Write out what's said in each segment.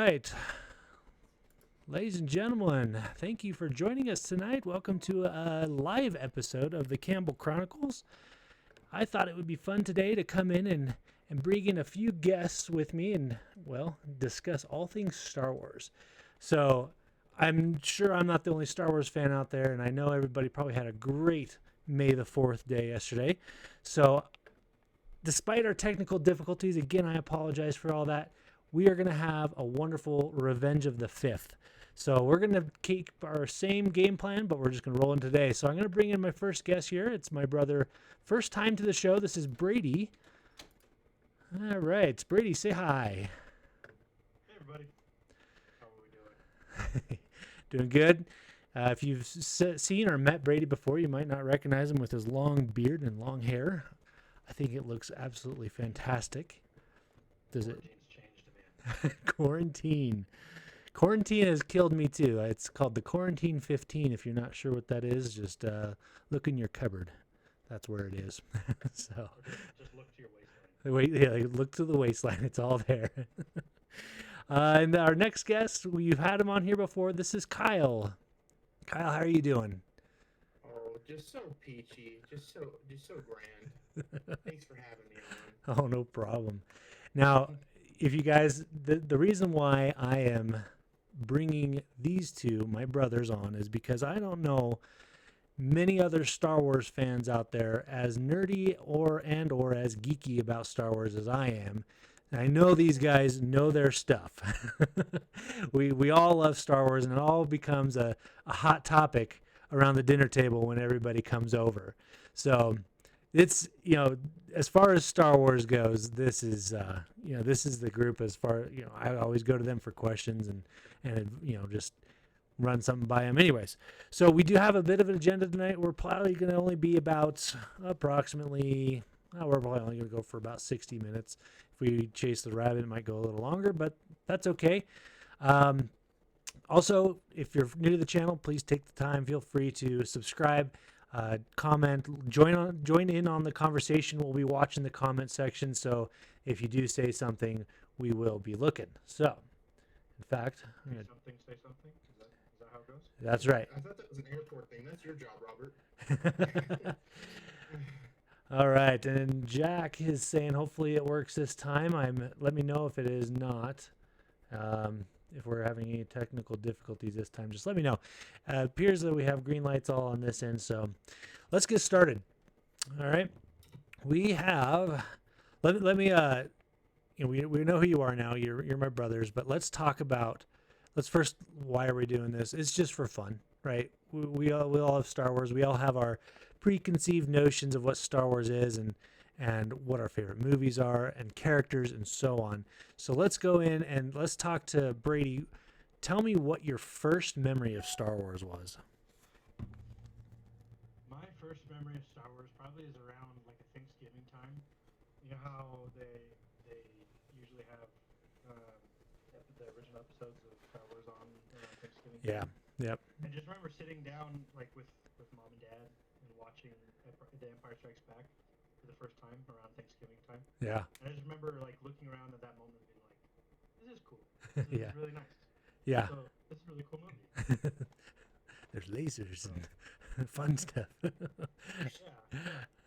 right. Ladies and gentlemen, thank you for joining us tonight. Welcome to a live episode of the Campbell Chronicles. I thought it would be fun today to come in and bring in a few guests with me and, well, discuss all things Star Wars. So I'm sure I'm not the only Star Wars fan out there, and I know everybody probably had a great May the 4th day yesterday. So despite our technical difficulties, again, I apologize for all that. We are going to have a wonderful Revenge of the 5th. So we're going to keep our same game plan, but we're just going to roll in today. So I'm going to bring in my first guest here. It's my brother. First time to the show. This is Brady. All right. Brady, say hi. Hey, everybody. How are we doing? Doing good. If you've seen or met Brady before, you might not recognize him with his long beard and long hair. I think it looks absolutely fantastic. Does it? Quarantine's changed a man. Quarantine. Quarantine has killed me too. It's called the Quarantine 15. If you're not sure what that is, just look in your cupboard. That's where it is. So Just look to your waistline. wait, yeah, look to the waistline. It's all there. And our next guest, we've had him on here before. This is Kyle. Kyle, how are you doing? Oh, just so peachy, just so grand. Thanks for having me on. Oh, no problem. Now, if you guys, the reason why I am bringing these two, my brothers, on is because I don't know many other Star Wars fans out there as nerdy or as geeky about Star Wars as I am. And I know these guys know their stuff. we all love Star Wars, and it all becomes a hot topic around the dinner table when everybody comes over. So it's, as far as Star Wars goes, this is the group. As far, I always go to them for questions and just run something by them. Anyways, so we do have a bit of an agenda tonight. We're probably going to only be about approximately, we're probably only going to go for about 60 minutes. If we chase the rabbit, it might go a little longer, but that's okay. Also, if you're new to the channel, please take the time. Feel free to subscribe, comment, join in on the conversation. We'll be watching the comment section. So if you do say something, we will be looking. So, in fact, Say something. Is that how it goes? That's right. I thought that was an airport thing. That's your job, Robert. All right, and Jack is saying hopefully it works this time. Let me know if it is not. If we're having any technical difficulties this time, just let me know. Appears that we have green lights all on this end, so let's get started. All right, we have. Let me. We know who you are now. You're my brothers, but let's talk about. Let's first. Why are we doing this? It's just for fun, right? We all have Star Wars. We all have our preconceived notions of what Star Wars is and what our favorite movies are and characters and so on. So let's go in and let's talk to Brady. Tell me what your first memory of Star Wars was. My first memory of Star Wars probably is around like a Thanksgiving time. You know how they usually have the original episodes of Star Wars on around Thanksgiving. Yeah. Yep. I just remember sitting down like with mom and dad and watching The Empire Strikes Back for the first time around Thanksgiving time. Yeah. And I just remember like looking around at that moment and being like, "This is cool. This is Yeah. really nice. Yeah. So this is a really cool movie." There's lasers and fun stuff. Yeah.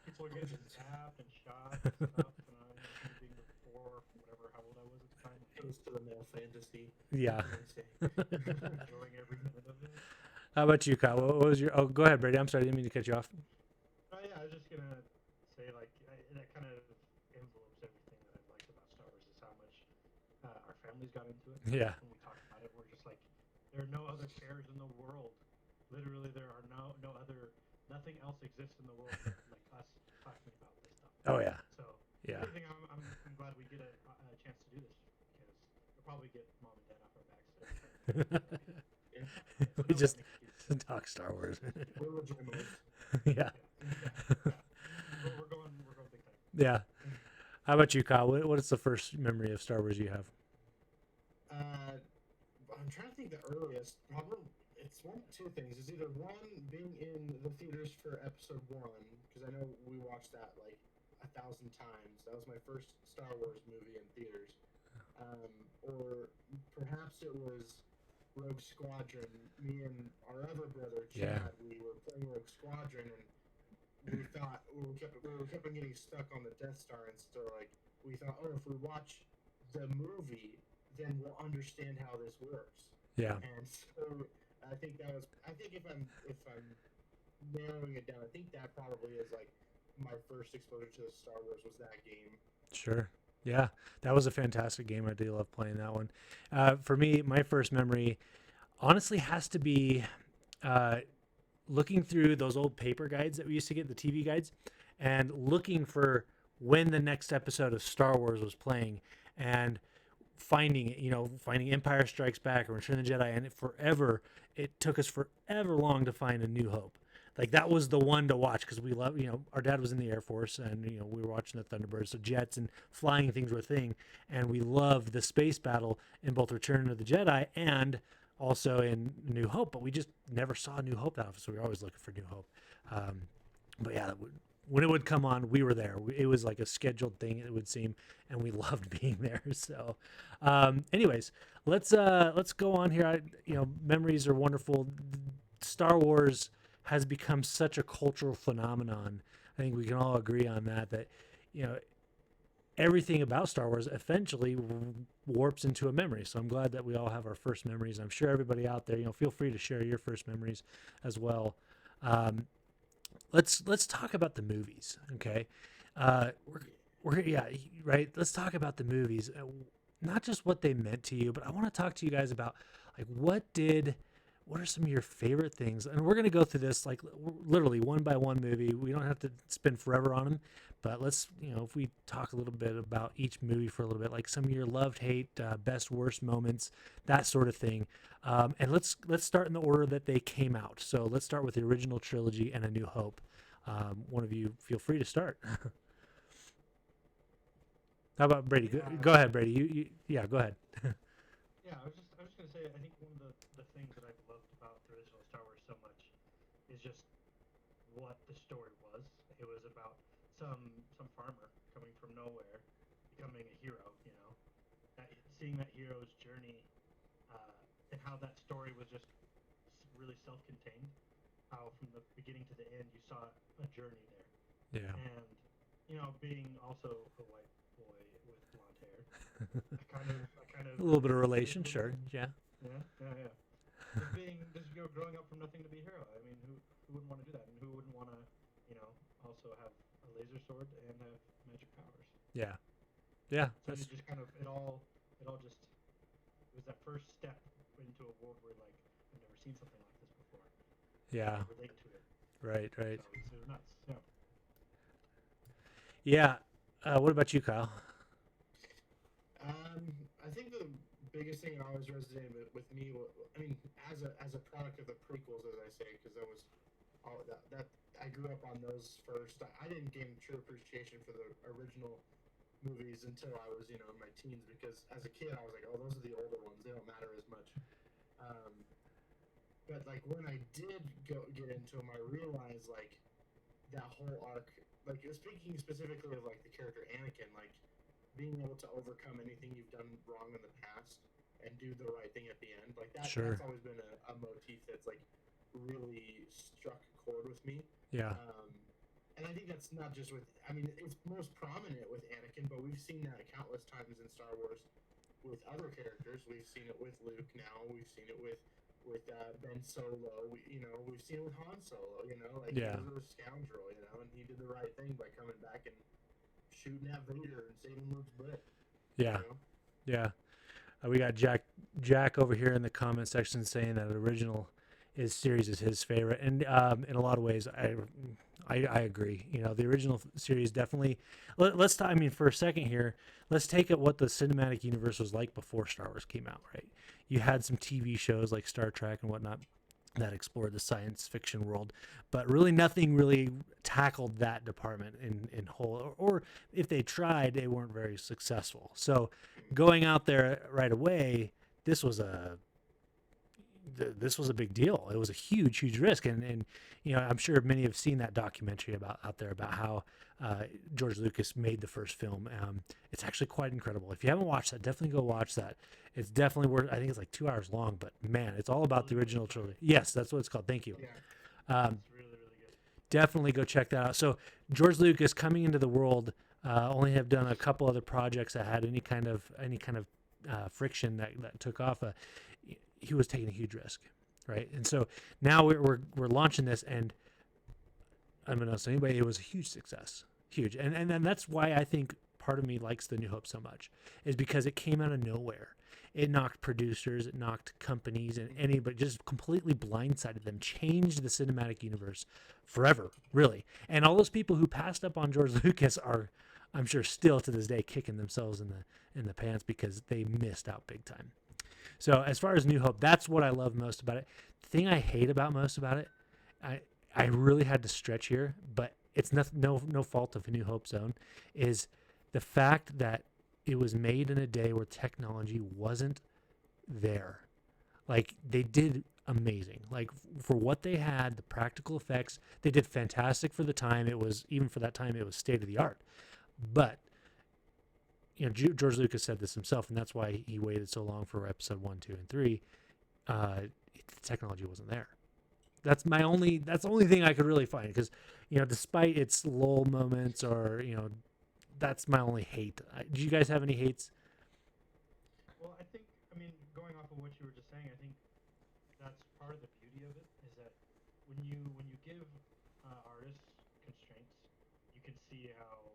People are getting zapped and shot and stuff, and I'm being the how old I was at the time, Goes to the male fantasy. Yeah. enjoying every minute of it. How about you, Kyle? What was your? Oh, go ahead, Brady. I'm sorry, I didn't mean to cut you off. Oh yeah, I was just gonna say like that kind of envelopes everything that I liked about Star Wars is how much our families got into it. Yeah. When we talked about it, we're just like, there are no other cares in the world. Literally, there are nothing else exists in the world like us talking about this stuff. Oh yeah. So Yeah. I think I'm glad we get a chance to do this because we'll probably get mom and dad off our backs. So We just talk Star Wars. We're legitimate. Yeah. we're going big time. Yeah. How about you, Kyle? What is the first memory of Star Wars you have? I'm trying to think the earliest. Probably it's one of two things. It's either one being in the theaters for episode 1 because I know we watched that like 1,000 times. That was my first Star Wars movie in theaters. Or perhaps perhaps it was Rogue Squadron. Me and our other brother Yeah. Chad, we were playing Rogue Squadron, and we thought we kept on getting stuck on the Death Star, and so like we thought, oh, if we watch the movie, then we'll understand how this works. Yeah. And so I think if I'm narrowing it down, I think that probably is like my first exposure to Star Wars was that game. Sure. Yeah, that was a fantastic game. I do love playing that one. For me, my first memory honestly has to be looking through those old paper guides that we used to get, the TV guides, and looking for when the next episode of Star Wars was playing and finding Empire Strikes Back or Return of the Jedi. And it took us forever long to find A New Hope. Like that was the one to watch because we love, our dad was in the Air Force and, we were watching the Thunderbirds, so jets and flying things were a thing. And we loved the space battle in both Return of the Jedi and also in New Hope, but we just never saw New Hope that often. So we were always looking for New Hope. But yeah, when it would come on, we were there. It was like a scheduled thing, it would seem, and we loved being there. So, anyways, let's go on here. Memories are wonderful. Star Wars has become such a cultural phenomenon. I think we can all agree on that. Everything about Star Wars eventually warps into a memory. So I'm glad that we all have our first memories. I'm sure everybody out there, feel free to share your first memories as well. Let's talk about the movies, okay? Right. Let's talk about the movies, not just what they meant to you, but I want to talk to you guys about like what are some of your favorite things? And we're gonna go through this like literally one by one movie. We don't have to spend forever on them, but let's if we talk a little bit about each movie for a little bit, like some of your loved, hate, best, worst moments, that sort of thing. And let's start in the order that they came out. So let's start with the original trilogy and A New Hope. One of you feel free to start. How about Brady? Go ahead, Brady. Yeah, go ahead. Yeah, I was just gonna say, I think one of the things that I've loved about the original Star Wars so much is just what the story was. It was about some farmer coming from nowhere, becoming a hero. Seeing that hero's journey, and how that story was just really self-contained. How from the beginning to the end you saw a journey there. Yeah. And being also a white boy with blonde hair, I kind of A little bit of relation, sure. Yeah. Yeah. Just growing up from nothing to be a hero. I mean, who wouldn't want to do that? And who wouldn't want to, also have a laser sword and have magic powers? Yeah. Yeah. So it just kind of it all just it was that first step into a world where like I've never seen something like this before. Yeah. I relate to it. Right. So it was nuts. Yeah. Yeah. What about you, Kyle? I think the biggest thing that always resonated with me, as a product of the prequels, as I say, because that was all that I grew up on those first. I didn't gain true appreciation for the original movies until I was, in my teens, because as a kid I was like, oh, those are the older ones. They don't matter as much. But like when I did get into them, I realized like that whole arc. Like speaking specifically of like the character Anakin, like being able to overcome anything you've done wrong in the past and do the right thing at the end, like that. Sure. That's always been a motif that's like really struck a chord with me. Yeah. And I think that's not just with. It's most prominent with Anakin, but we've seen that countless times in Star Wars with other characters. We've seen it with Luke now. We've seen it with Ben Solo. We've seen it with Han Solo. He was a scoundrel. And he did the right thing by coming back and shooting at Vader and saving Luke's butt. Yeah. Yeah. We got Jack over here in the comment section saying that the original series is his favorite, and in a lot of ways, I agree. The original series definitely. Let's talk. For a second here, let's take what the cinematic universe was like before Star Wars came out. Right, you had some TV shows like Star Trek and whatnot that explored the science fiction world, but really nothing really tackled that department in whole. Or if they tried, they weren't very successful. So going out there right away, this was a this was a big deal. It was a huge risk, and I'm sure many have seen that documentary out there about how George Lucas made the first film. It's actually quite incredible. If you haven't watched that, definitely go watch that. It's definitely worth. I think it's like 2 hours long, but man, it's all about the original trilogy. Yes, that's what it's called. Thank you. Yeah. It's really good. Definitely go check that out. So George Lucas coming into the world, only have done a couple other projects that had any kind of friction that took off. He was taking a huge risk, right? And so now we're launching this, and I'm gonna say anybody, it was a huge success, huge, and then that's why I think part of me likes The New Hope so much, is because it came out of nowhere. It knocked producers, it knocked companies, and anybody, just completely blindsided them, changed the cinematic universe forever, really. And all those people who passed up on George Lucas are, I'm sure, still to this day kicking themselves in the pants because they missed out big time. So as far as New Hope, that's what I love most about it. The thing I hate most about it, I really had to stretch here, but it's no fault of A New Hope Zone, is the fact that it was made in a day where technology wasn't there. Like, they did amazing. Like, for what they had, the practical effects, they did fantastic for the time. It was, even for that time, it was state of the art. But George Lucas said this himself, and that's why he waited so long for episode 1, 2, and 3. The technology wasn't there. That's the only thing I could really find, because despite its lull moments, or that's my only hate. Do you guys have any hates? Well, I mean, going off of what you were just saying, I think that's part of the beauty of it, is that when you give artists constraints, you can see how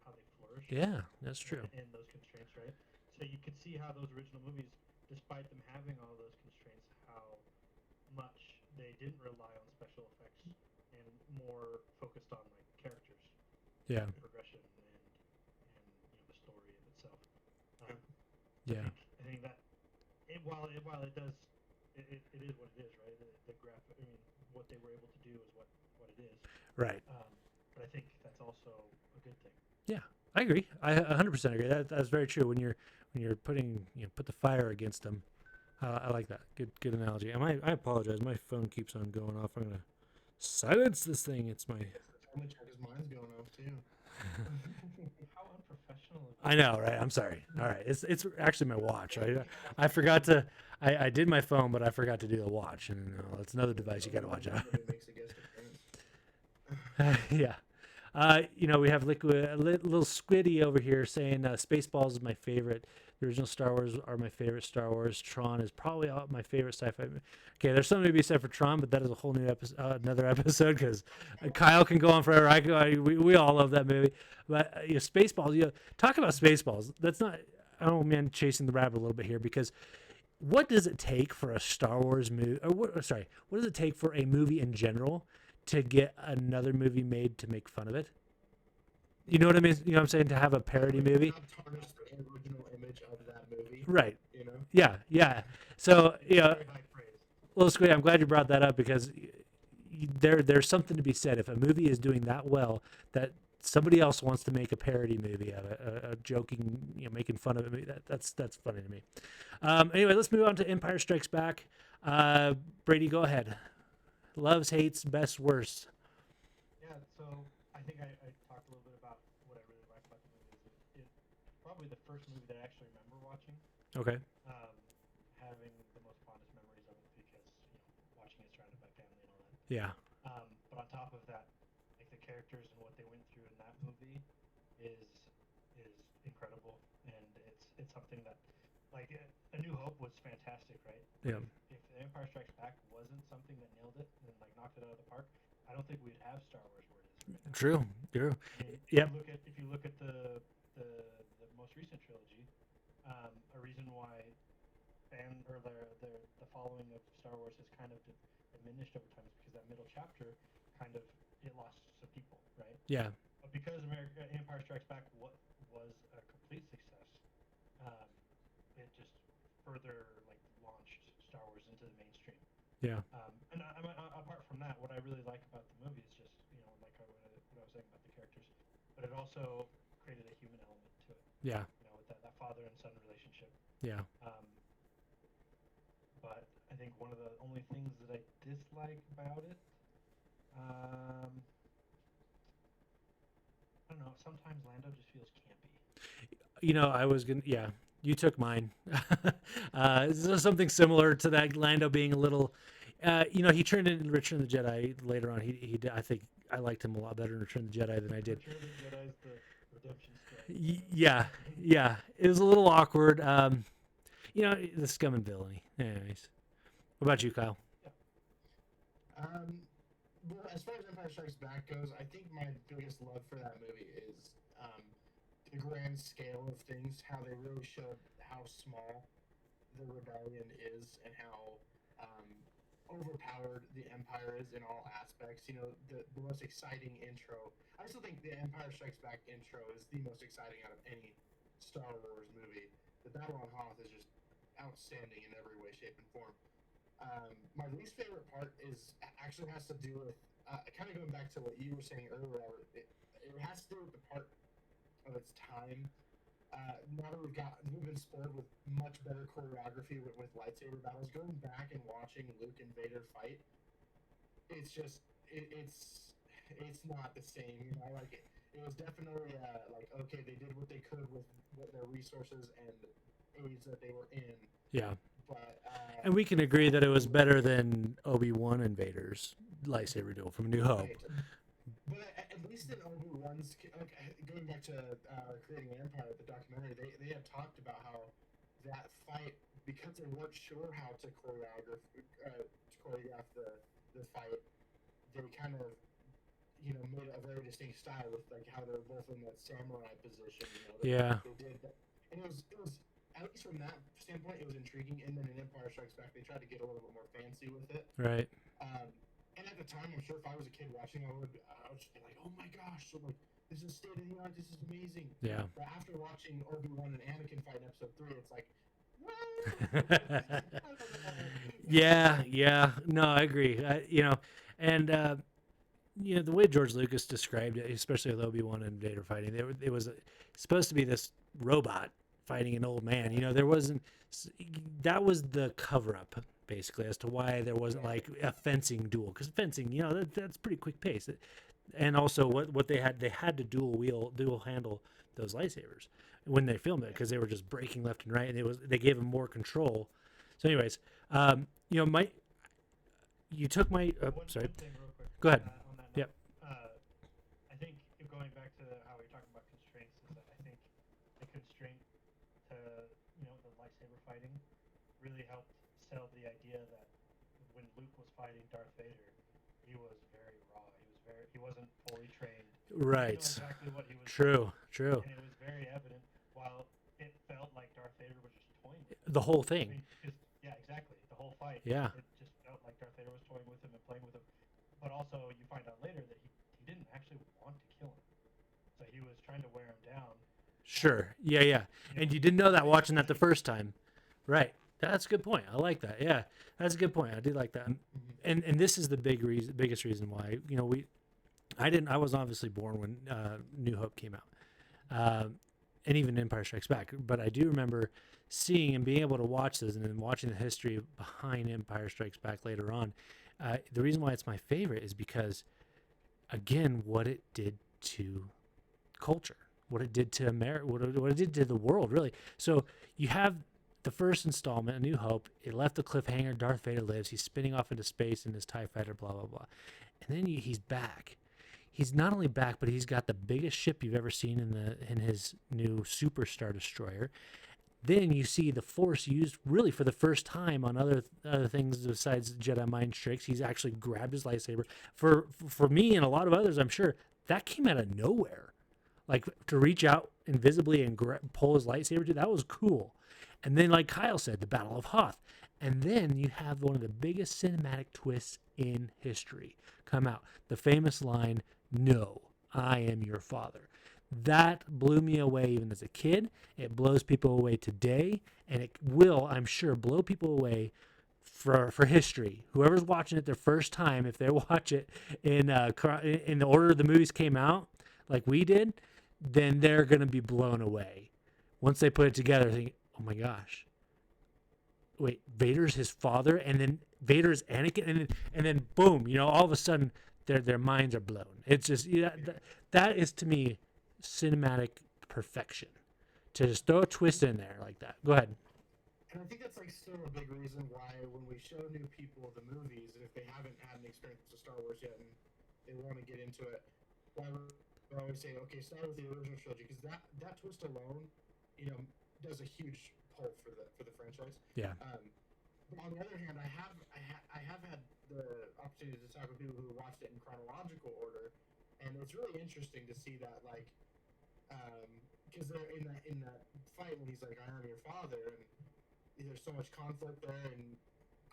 they flourish. Yeah, that's true. In those constraints, right? So you can see how those original movies, despite them having all those constraints, how much they didn't rely on special effects and more focused on like characters, Yeah. progression, and the story of itself. Yeah. I think that while it does, it is what it is, right? The graphic, I mean, what they were able to do is what it is. Right. But I think that's also a good thing. Yeah, I agree. I 100% agree. That's very true. When you're putting put the fire against them, I like that. Good analogy. I apologize. My phone keeps on going off. I'm gonna silence this thing. It's my. I'm gonna check his mind's going off too. How unprofessional. I know, right? I'm sorry. All right, it's actually my watch. I forgot to. I did my phone, but I forgot to do the watch, and it's another device you got to watch out. Makes a guest appearance. Yeah. We have little Squiddy over here saying Spaceballs is my favorite. The original Star Wars are my favorite Star Wars. Tron is probably my favorite sci-fi. Okay, there's something to be said for Tron, but that is a whole new another episode, because Kyle can go on forever. We all love that movie. But Spaceballs, talk about Spaceballs. That's not. I don't mind chasing the rabbit a little bit here, because what does it take for a Star Wars movie? What does it take for a movie in general to get another movie made to make fun of it? You know what I mean? You know what I'm saying? To have a parody movie. Not tarnish the original image of that movie. Right. You know. Yeah. So Very high praise. well, Squid, I'm glad you brought that up, because there's something to be said. If a movie is doing that well, that somebody else wants to make a parody movie of it, a joking, making fun of it. That's funny to me. Anyway, let's move on to Empire Strikes Back. Brady, go ahead. Loves, hates, best, worst. Yeah, so I think I talked a little bit about what I really like about the movie. It's probably the first movie that I actually remember watching, Okay. having the most fondest memories of it, because watching it surrounded by family and all that. Yeah. But on top of that, like, the characters and what they went through in that movie is incredible, and it's something that, like, A New Hope was fantastic, right? Yeah. If The Empire Strikes Back wasn't something that nailed it and like knocked it out of the park, I don't think we'd have Star Wars where it is right now. True. I mean, Yep. If you look at the most recent trilogy, a reason why the following of Star Wars has kind of diminished over time is because that middle chapter kind of, it lost some people, right? Yeah. But because Empire Strikes Back was a complete success, it just further like launched Star Wars into the mainstream. Yeah. And apart from that, what I really like about the movie is just like what I was saying about the characters, but it also created a human element to it. Yeah. With that father and son relationship. Yeah. But I think one of the only things that I dislike about it, I don't know. Sometimes Lando just feels campy. I was gonna, yeah, you took mine. Something similar to that, Lando being a little, he turned in Return of the Jedi later on. I think I liked him a lot better in Return of the Jedi than I did. Return of the Jedi is the redemption story. Yeah, it was a little awkward. The scum and villainy. Anyways, what about you, Kyle? Well, as far as Empire Strikes Back goes, I think my biggest love for that movie is the grand scale of things, how they really showed how small the rebellion is and how overpowered the Empire is in all aspects. The most exciting intro. I still think the Empire Strikes Back intro is the most exciting out of any Star Wars movie. The Battle on Hoth is just outstanding in every way, shape, and form. My least favorite part actually has to do with kind of going back to what you were saying earlier. It has to do with the part of its time. Now that we've been spoiled with much better choreography with lightsaber battles. Going back and watching Luke and Vader fight, it's just it's not the same. It was definitely okay, they did what they could with their resources and age that they were in. Yeah. But And we can agree that it was better than Obi-Wan and Vader's lightsaber duel from A New Hope. Right. But at least in Obi-Wan's, going back to Creating an Empire, the documentary, they had talked about how that fight, because they weren't sure how to choreograph the fight, they kind of made a very distinct style with how they're both in that samurai position. Yeah. They did that, and it was at least from that standpoint, it was intriguing. And then in Empire Strikes Back, they tried to get a little bit more fancy with it. Right. And at the time, I'm sure if I was a kid watching, I would just be like, "Oh my gosh!" So this is state of the art. This is amazing. Yeah. But after watching Obi-Wan and Anakin fight in Episode 3, it's like, well, Yeah. No, I agree. And the way George Lucas described it, especially with Obi-Wan and Vader fighting, it was supposed to be this robot fighting an old man. That was the cover-up, basically, as to why there wasn't like a fencing duel. Because fencing, that's pretty quick pace. And also, what they had to dual handle those lightsabers when they filmed it, because they were just breaking left and right, and they gave them more control. So, anyways, you took my. Sorry. One thing real quick. Go ahead. On that Yep. note, I think going back to how we were talking about constraints, is that I think the constraint to the lightsaber fighting really helped sell the idea that when Luke was fighting Darth Vader, he was very raw. He wasn't fully trained. Right. He didn't know exactly what he was True. doing, and it was very evident. While it felt like Darth Vader was just toying with him. The whole I thing. mean, yeah, exactly. The whole fight. Yeah. It just felt like Darth Vader was toying with him and playing with him. But also, you find out later that he didn't actually want to kill him. So he was trying to wear him down. Sure. Yeah. And you didn't know that watching that the first time. Right. That's a good point. I like that. Yeah. That's a good point. I do like that. And this is the biggest reason why, I was obviously born when New Hope came out. And even Empire Strikes Back. But I do remember seeing and being able to watch this and then watching the history behind Empire Strikes Back later on. The reason why it's my favorite is because, again, what it did to culture, what it did to America, what it did to the world, really. So you have the first installment, A New Hope. It left the cliffhanger. Darth Vader lives. He's spinning off into space in his TIE fighter, blah, blah, blah. And then he's back. He's not only back, but he's got the biggest ship you've ever seen in his new Super Star Destroyer. Then you see the Force used really for the first time on other things besides Jedi mind tricks. He's actually grabbed his lightsaber. For me and a lot of others, I'm sure, that came out of nowhere. Like, to reach out invisibly and pull his lightsaber, dude, that was cool. And then, like Kyle said, the Battle of Hoth. And then you have one of the biggest cinematic twists in history come out. The famous line, "No, I am your father." That blew me away even as a kid. It blows people away today. And it will, I'm sure, blow people away for history. Whoever's watching it their first time, if they watch it in the order the movies came out, like we did, then they're going to be blown away. Once they put it together, think, oh my gosh, wait, Vader's his father, and then Vader's Anakin, and then boom, all of a sudden their minds are blown. It's just that is to me cinematic perfection. To just throw a twist in there like that. Go ahead. And I think that's like still a big reason why when we show new people the movies, and if they haven't had an experience with Star Wars yet and they want to get into it, why we always say, okay, start with the original trilogy, because that twist alone, does a huge pull for the franchise. Yeah. But on the other hand, I have had the opportunity to talk with people who watched it in chronological order, and it's really interesting to see that, like, because they're in that fight when he's like, "I am your father," and there's so much conflict there, and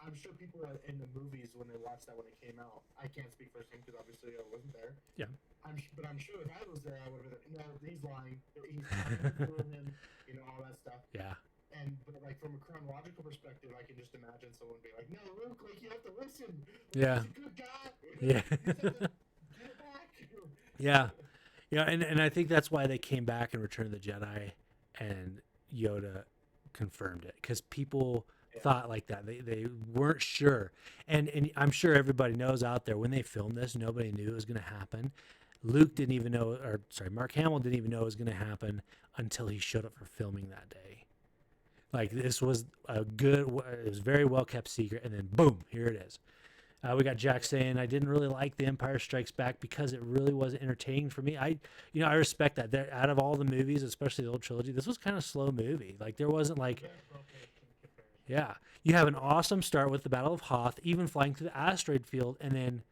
I'm sure people in the movies when they watched that when it came out. I can't speak for him because obviously I wasn't there. Yeah. But I'm sure if I was there, I would have been like, no, he's lying. He's fooling him, all that stuff. Yeah. But like from a chronological perspective, I can just imagine someone being like, "No, Luke, like you have to listen. Yeah. He's a good guy. Yeah. Get it back." Yeah. And I think that's why they came back in Return of the Jedi, and Yoda confirmed it, because people thought like that. They weren't sure, and I'm sure everybody knows out there when they filmed this, nobody knew it was going to happen. Luke didn't even know, or sorry, Mark Hamill didn't even know it was going to happen until he showed up for filming that day. Like, this was it was very well kept secret, and then boom, here it is. We got Jack saying, I didn't really like The Empire Strikes Back because it really wasn't entertaining for me. I respect that. Out of all the movies, especially the old trilogy, this was kind of a slow movie. Like, there wasn't like, yeah, you have an awesome start with the Battle of Hoth, even flying through the asteroid field, and then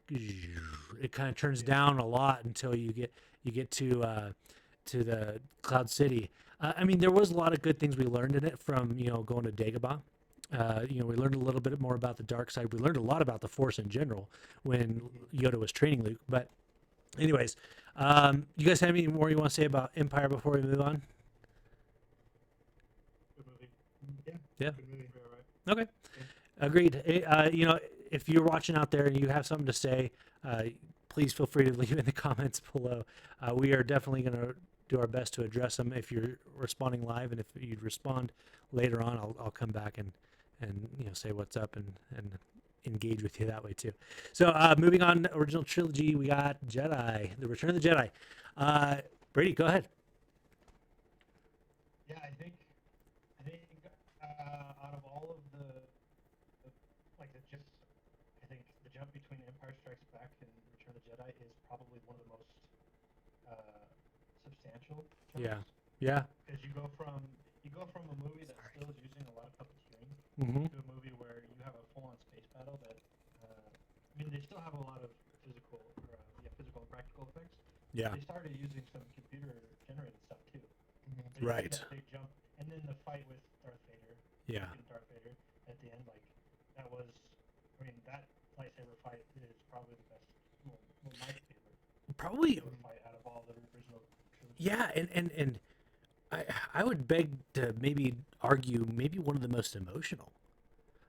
it kind of turns down a lot until you get to the Cloud City. I mean, there was a lot of good things we learned in it from going to Dagobah. We learned a little bit more about the dark side. We learned a lot about the Force in general when Yoda was training Luke. But anyways, you guys have any more you want to say about Empire before we move on? Good movie. Yeah. Good movie. Okay. Agreed. If you're watching out there and you have something to say, please feel free to leave it in the comments below. We are definitely going to do our best to address them if you're responding live, and if you'd respond later on, I'll come back and say what's up and engage with you that way too. So moving on, original trilogy, we got Jedi, The Return of the Jedi. Brady, go ahead. Yeah, I think out of all of the I think the jump between Empire Strikes Back and Return of the Jedi is probably one of the most substantial jumps. Yeah. Because you go from a movie that still is using a lot of puppeteering Mm-hmm. to a movie where you have a full-on space battle that they still have a lot of physical and practical effects. Yeah. They started using some computer-generated stuff too. Mhm. But you Right. see that big jump, and then the fight with Darth Vader. Yeah. Darth Vader at the end, like that was. I mean, that lightsaber fight is probably the best. Well, my favorite Probably. lightsaber fight out of all the original trilogy. Yeah, and I would beg to maybe argue maybe one of the most emotional,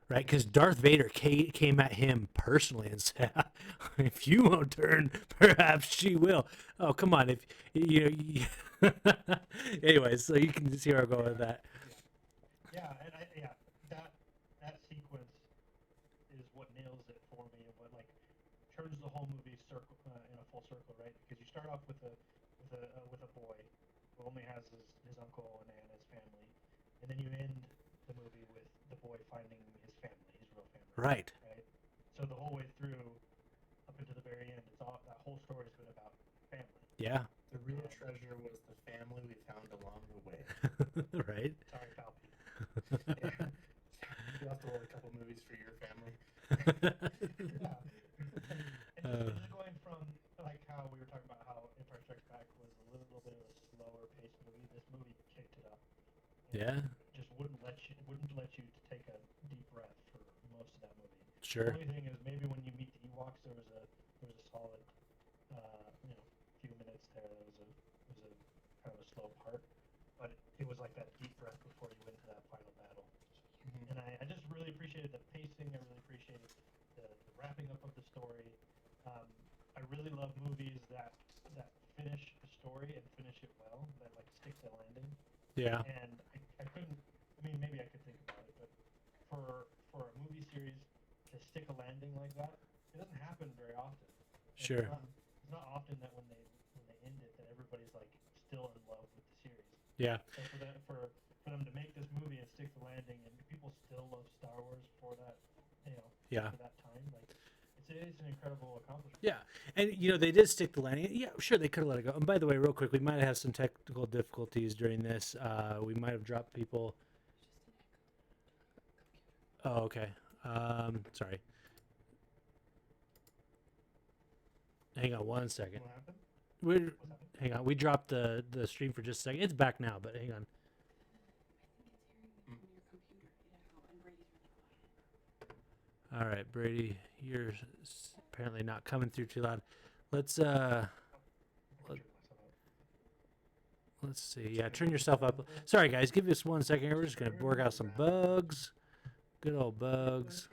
right? Because Darth Vader came at him personally and said, "If you won't turn, perhaps she will." Oh, come on! If anyways, so you can see where I'm going with that. Yeah, and that sequence is what nails it for me, and what turns the whole movie circle in a full circle, right? Because you start off with a boy who only has his uncle and his family, and then you end the movie with the boy finding his family, his real family. Right. Right. So the whole way through, up until the very end, that whole story's been about family. Yeah. The real treasure was the family we found along the way. Right. Sorry, Falpy. You'll have to roll a couple movies for your family. Yeah. And just going from how we were talking about how Empire Strikes Back was a little bit of a slower paced movie, this movie kicked it up. Yeah. Just wouldn't let you take a deep breath for most of that movie. Sure. The only thing is maybe when you meet the Ewoks, there was a solid few minutes there. There was a kind of a slow part, but it was like that deep breath before you went to that final battle. Mhm. And I just really appreciated the pacing. I really appreciated the wrapping up of the story. I really love movies that finish a story and finish it well, that stick the landing. Yeah. And I couldn't. I mean, maybe I could think about it, but landing like that, it doesn't happen very often. And Sure. It's not often that when they end it, that everybody's like still in love with the series. Yeah. So for them to make this movie and stick the landing, and people still love Star Wars for that, Yeah. for that time, like it's an incredible accomplishment. Yeah, and they did stick the landing. Yeah, sure, they could have let it go. And by the way, real quick, we might have some technical difficulties during this. We might have dropped people. Oh, okay. Sorry. Hang on one second. What happened? We're What's happening? hang on. We dropped the stream for just a second. It's back now, but hang on. All right, Brady, you're apparently not coming through too loud. Let's let's see. Yeah, turn yourself up. Sorry, guys. Give us 1 second here. We're just gonna work out some bugs. Good old bugs.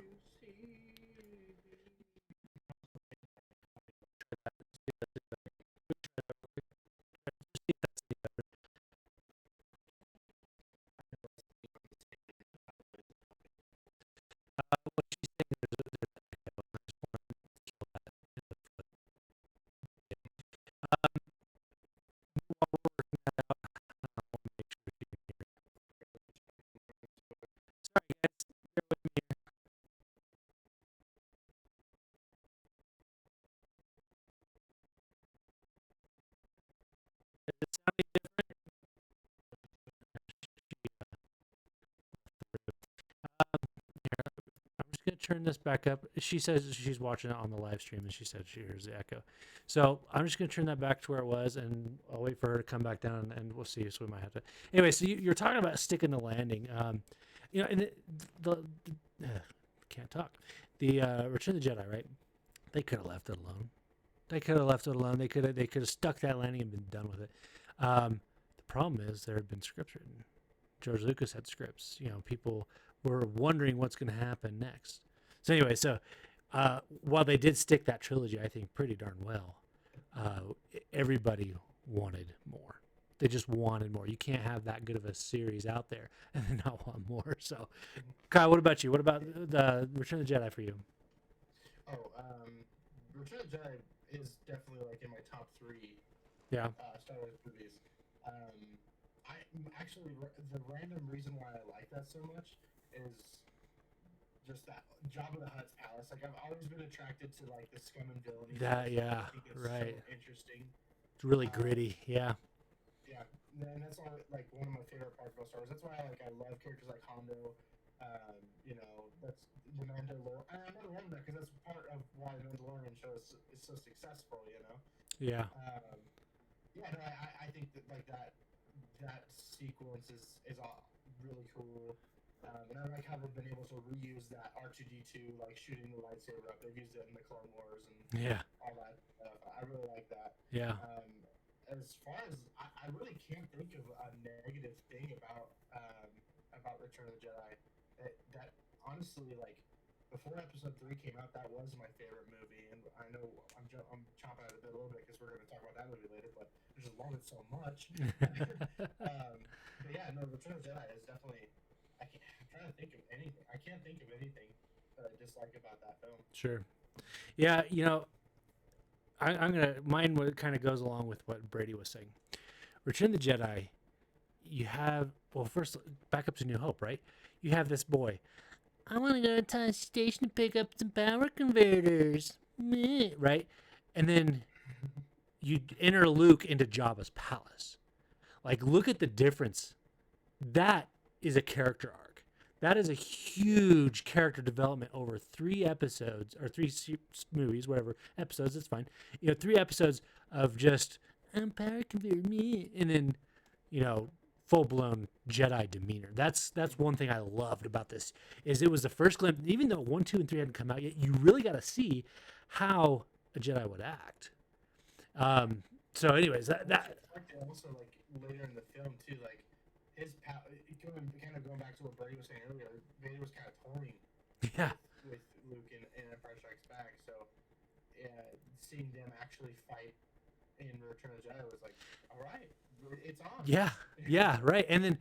Sorry, guys. Bear with me here. Is it sounding different? Here, I'm just gonna turn this back up. She says she's watching it on the live stream, and she said she hears the echo. So I'm just gonna turn that back to where it was, and I'll wait for her to come back down, and we'll see. So we might have to. Anyway, so you're talking about sticking the landing. And can't talk. The Return of the Jedi, right? They could have left it alone. They could have stuck that landing and been done with it. The problem is there had been scripts written. George Lucas had scripts. People were wondering what's going to happen next. So anyway, while they did stick that trilogy, I think pretty darn well, everybody wanted more. They just wanted more. You can't have that good of a series out there and then not want more. So, Kyle, what about you? What about the Return of the Jedi for you? Oh, Return of the Jedi is definitely like in my top 3 Yeah. Star Wars movies. I actually the random reason why I like that so much is just that Jabba the Hutt's palace. Like I've always been attracted to like the scum and villainy. That, stuff. yeah, I think it's right. so interesting. It's really gritty. Yeah. Yeah, and that's all like one of my favorite parts about Star Wars. That's why I love characters like Hondo. That's the Mandalorian. I don't love that because that's part of why the Mandalorian show is so successful. Yeah. I think that like that sequence is all really cool. And I like how they've been able to reuse that R2D2 like shooting the lightsaber up. They've used it in the Clone Wars and Yeah. all that stuff. I really like that. Yeah. As far as I really can't think of a negative thing about Return of the Jedi. That honestly, like before Episode 3 came out, that was my favorite movie, and I know I'm chomping at it a little bit because we're going to talk about that movie later, but I just love it so much. But yeah, no, Return of the Jedi is definitely. I'm trying to think of anything. I can't think of anything that I dislike about that film. Sure. Yeah. Mine kind of goes along with what Brady was saying. Return of the Jedi, you have, first, back up to New Hope, right? You have this boy. I want to go to Tashi Station to pick up some power converters, right? And then you enter Luke into Jabba's palace. Like, look at the difference. That is a character arc. That is a huge character development over 3 episodes or 3 movies, whatever episodes. It's fine. 3 episodes of just power converter me, and then full blown Jedi demeanor. That's one thing I loved about this. Is it was the first glimpse, even though 1, 2, and 3 hadn't come out yet. You really got to see how a Jedi would act. So, anyways, that also like later in the film too, like. His kind of going back to what Brady was saying earlier, Vader was kind of toying with Luke in Empire Strikes Back. So, seeing them actually fight in Return of the Jedi was like, all right, it's on. Yeah, right. And then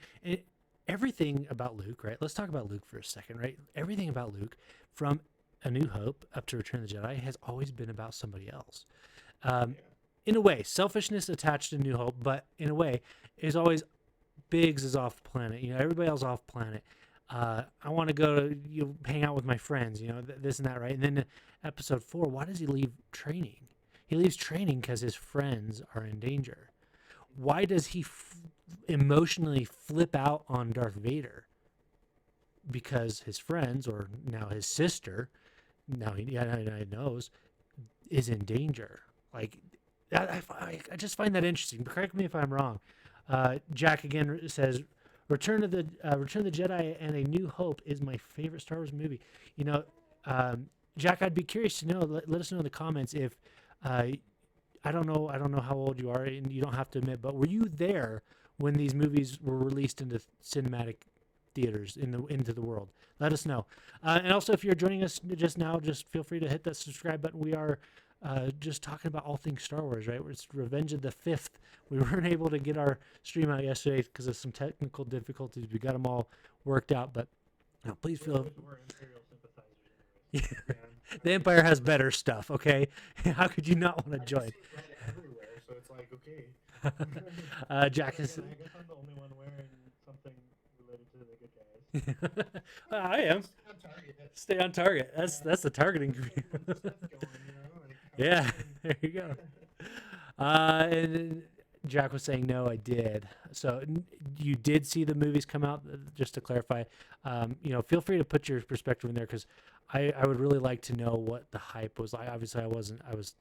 everything about Luke, right? Let's talk about Luke for a second, right? Everything about Luke, from A New Hope up to Return of the Jedi has always been about somebody else. Yeah. In a way, selfishness attached to New Hope, but in a way, is always Biggs is off planet. Everybody else off planet. I want to go to hang out with my friends. This and that, right? And then episode 4, why does he leave training? He leaves training because his friends are in danger. Why does he emotionally flip out on Darth Vader? Because his friends, or now his sister, now he knows, is in danger. Like, I just find that interesting. Correct me if I'm wrong. Jack again says, Return of the Jedi and A New Hope is my favorite Star Wars movie. Jack, I'd be curious to know. Let us know in the comments if I don't know how old you are, and you don't have to admit, but were you there when these movies were released into cinematic theaters into the world? Let us know. And also, if you're joining us just now, just feel free to hit that subscribe button. We are just talking about all things Star Wars, right? It's Revenge of the Fifth. We weren't able to get our stream out yesterday because of some technical difficulties. We got them all worked out, but please feel. We're Imperial sympathizers anyways. Yeah. The Empire has better stuff, okay? How could you not want to join? I see red everywhere, so it's like, okay. Jack is. I guess I'm the only one wearing something related to the good guys. I am. Stay on target. Stay on target. That's the targeting. Yeah, there you go. And Jack was saying, no, I did. So you did see the movies come out, just to clarify. Feel free to put your perspective in there, because I would really like to know what the hype was like. Obviously, I was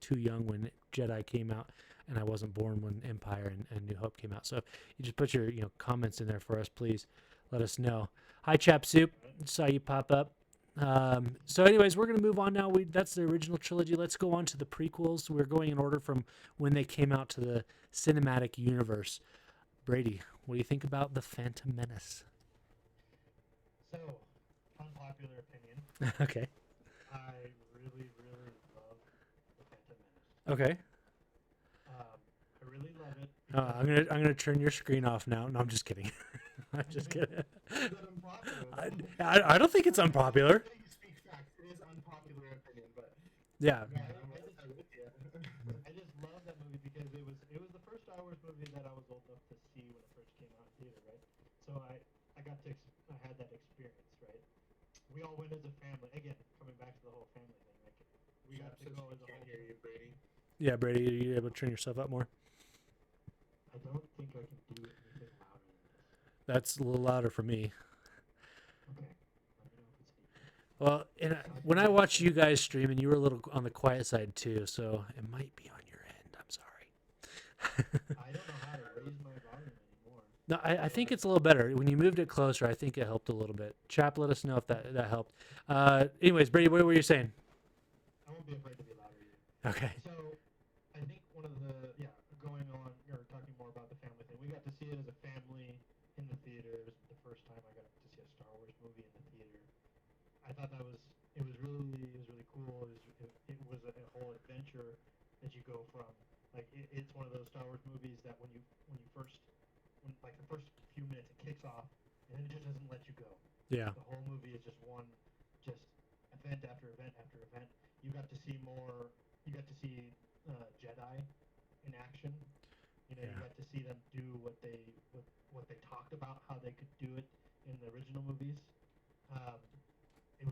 too young when Jedi came out, and I wasn't born when Empire and New Hope came out. So you just put your comments in there for us, please. Let us know. Hi, Chap Soup. Saw you pop up. So anyways, we're going to move on now. That's the original trilogy. Let's go on to the prequels. We're going in order from when they came out to the cinematic universe. Brady, what do you think about The Phantom Menace? So, unpopular opinion. Okay. I really, really love The Phantom Menace. Okay. I really love it. I'm gonna turn your screen off now. No, I'm just kidding. I'm just kidding. I don't think it's unpopular. You speak facts. It is unpopular opinion, but Yeah. I just love that movie because it was the first Star Wars movie that I was old enough to see when it first came out in theater, right? So I had that experience, right? We all went as a family. Again, coming back to the whole family thing, like we got to go as a whole. Hear you, Brady. Yeah, Brady, are you able to turn yourself up more? I don't think I can do anything louder than this. That's a little louder for me. Okay. Let me know if it's deep. Well, when I watched you guys stream, and you were a little on the quiet side too, so it might be on your end. I'm sorry. I don't know how to raise my volume anymore. No, I think it's a little better. When you moved it closer, I think it helped a little bit. Chap, let us know if that helped. Anyways, Brady, what were you saying? I won't be afraid to be louder either. Okay. So, I think one of the going on or talking more about the family thing, we got to see it as a family in the theater. It was the first time I got to see a Star Wars movie in the theater. I thought it was really cool. It was a whole adventure that you go from. Like it's one of those Star Wars movies that when the first few minutes it kicks off and then it just doesn't let you go. Yeah. The whole movie is just event after event after event. You got to see Jedi in action. You got to see them do what they talked about, how they could do it in the original movies. It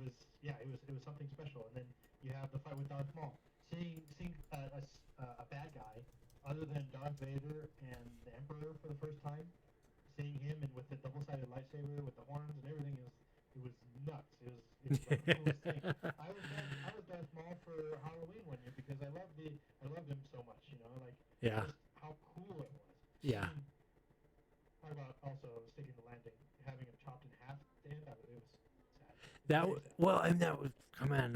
was something special. And then you have the fight with Darth Maul. Seeing a bad guy other than Darth Vader and the Emperor for the first time, seeing him and with the double-sided lightsaber with the horns and everything it was nuts. It was like the coolest thing. I was Darth Maul for Halloween one year because I loved him so much. Yeah. Just how cool it was. Yeah. Talk about also sticking the landing, having him chopped in half. It was sad. Come on.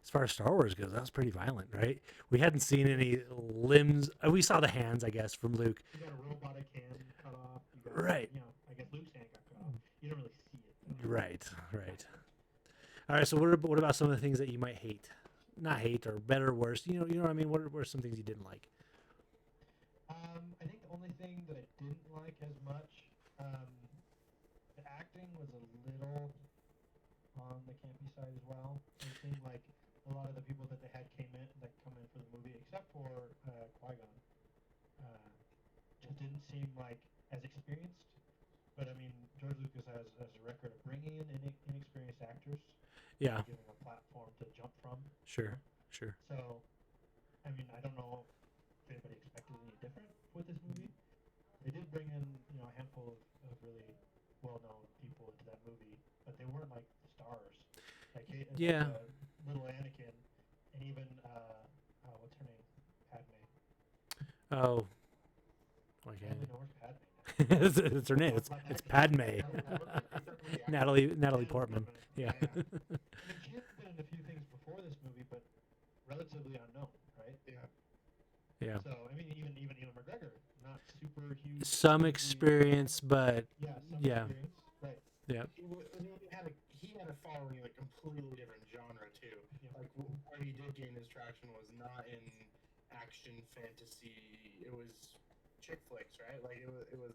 As far as Star Wars goes, that was pretty violent, right? We hadn't seen any limbs. We saw the hands, I guess, from Luke. You got a robotic hand cut off. Right. I guess Luke's hand got cut off. You don't really see it, though. Right. All right. So what about some of the things that you might hate? Not hate, or better or worse. You know what I mean? What are some things you didn't like? I think the only thing that I didn't like as much, the acting was a little on the campy side as well. It seemed like seem like as experienced, but I mean George Lucas has a record of bringing in inexperienced actors, Yeah, giving a platform to jump from. sure, sure. So, I mean, I don't know if anybody expected any different with this movie. They did bring in, a handful of really well-known people into that movie, but they weren't like the stars. Yeah. Little Anakin, and even what's her name, Padme. Oh, I okay. don't really know where's Padme now. It's her name. It's Padme. Natalie Portman. Yeah. I mean, she had been in a few things before this movie, but relatively unknown, right? Yeah. Yeah. So I mean, even Ewan McGregor, not super huge. Some hugely- experience, but Yeah, some yeah. experience. Right. yeah. He had a following in a completely different genre too. Yeah. Like where he did gain his traction was not in action fantasy. It was chick flicks, right? Like it was.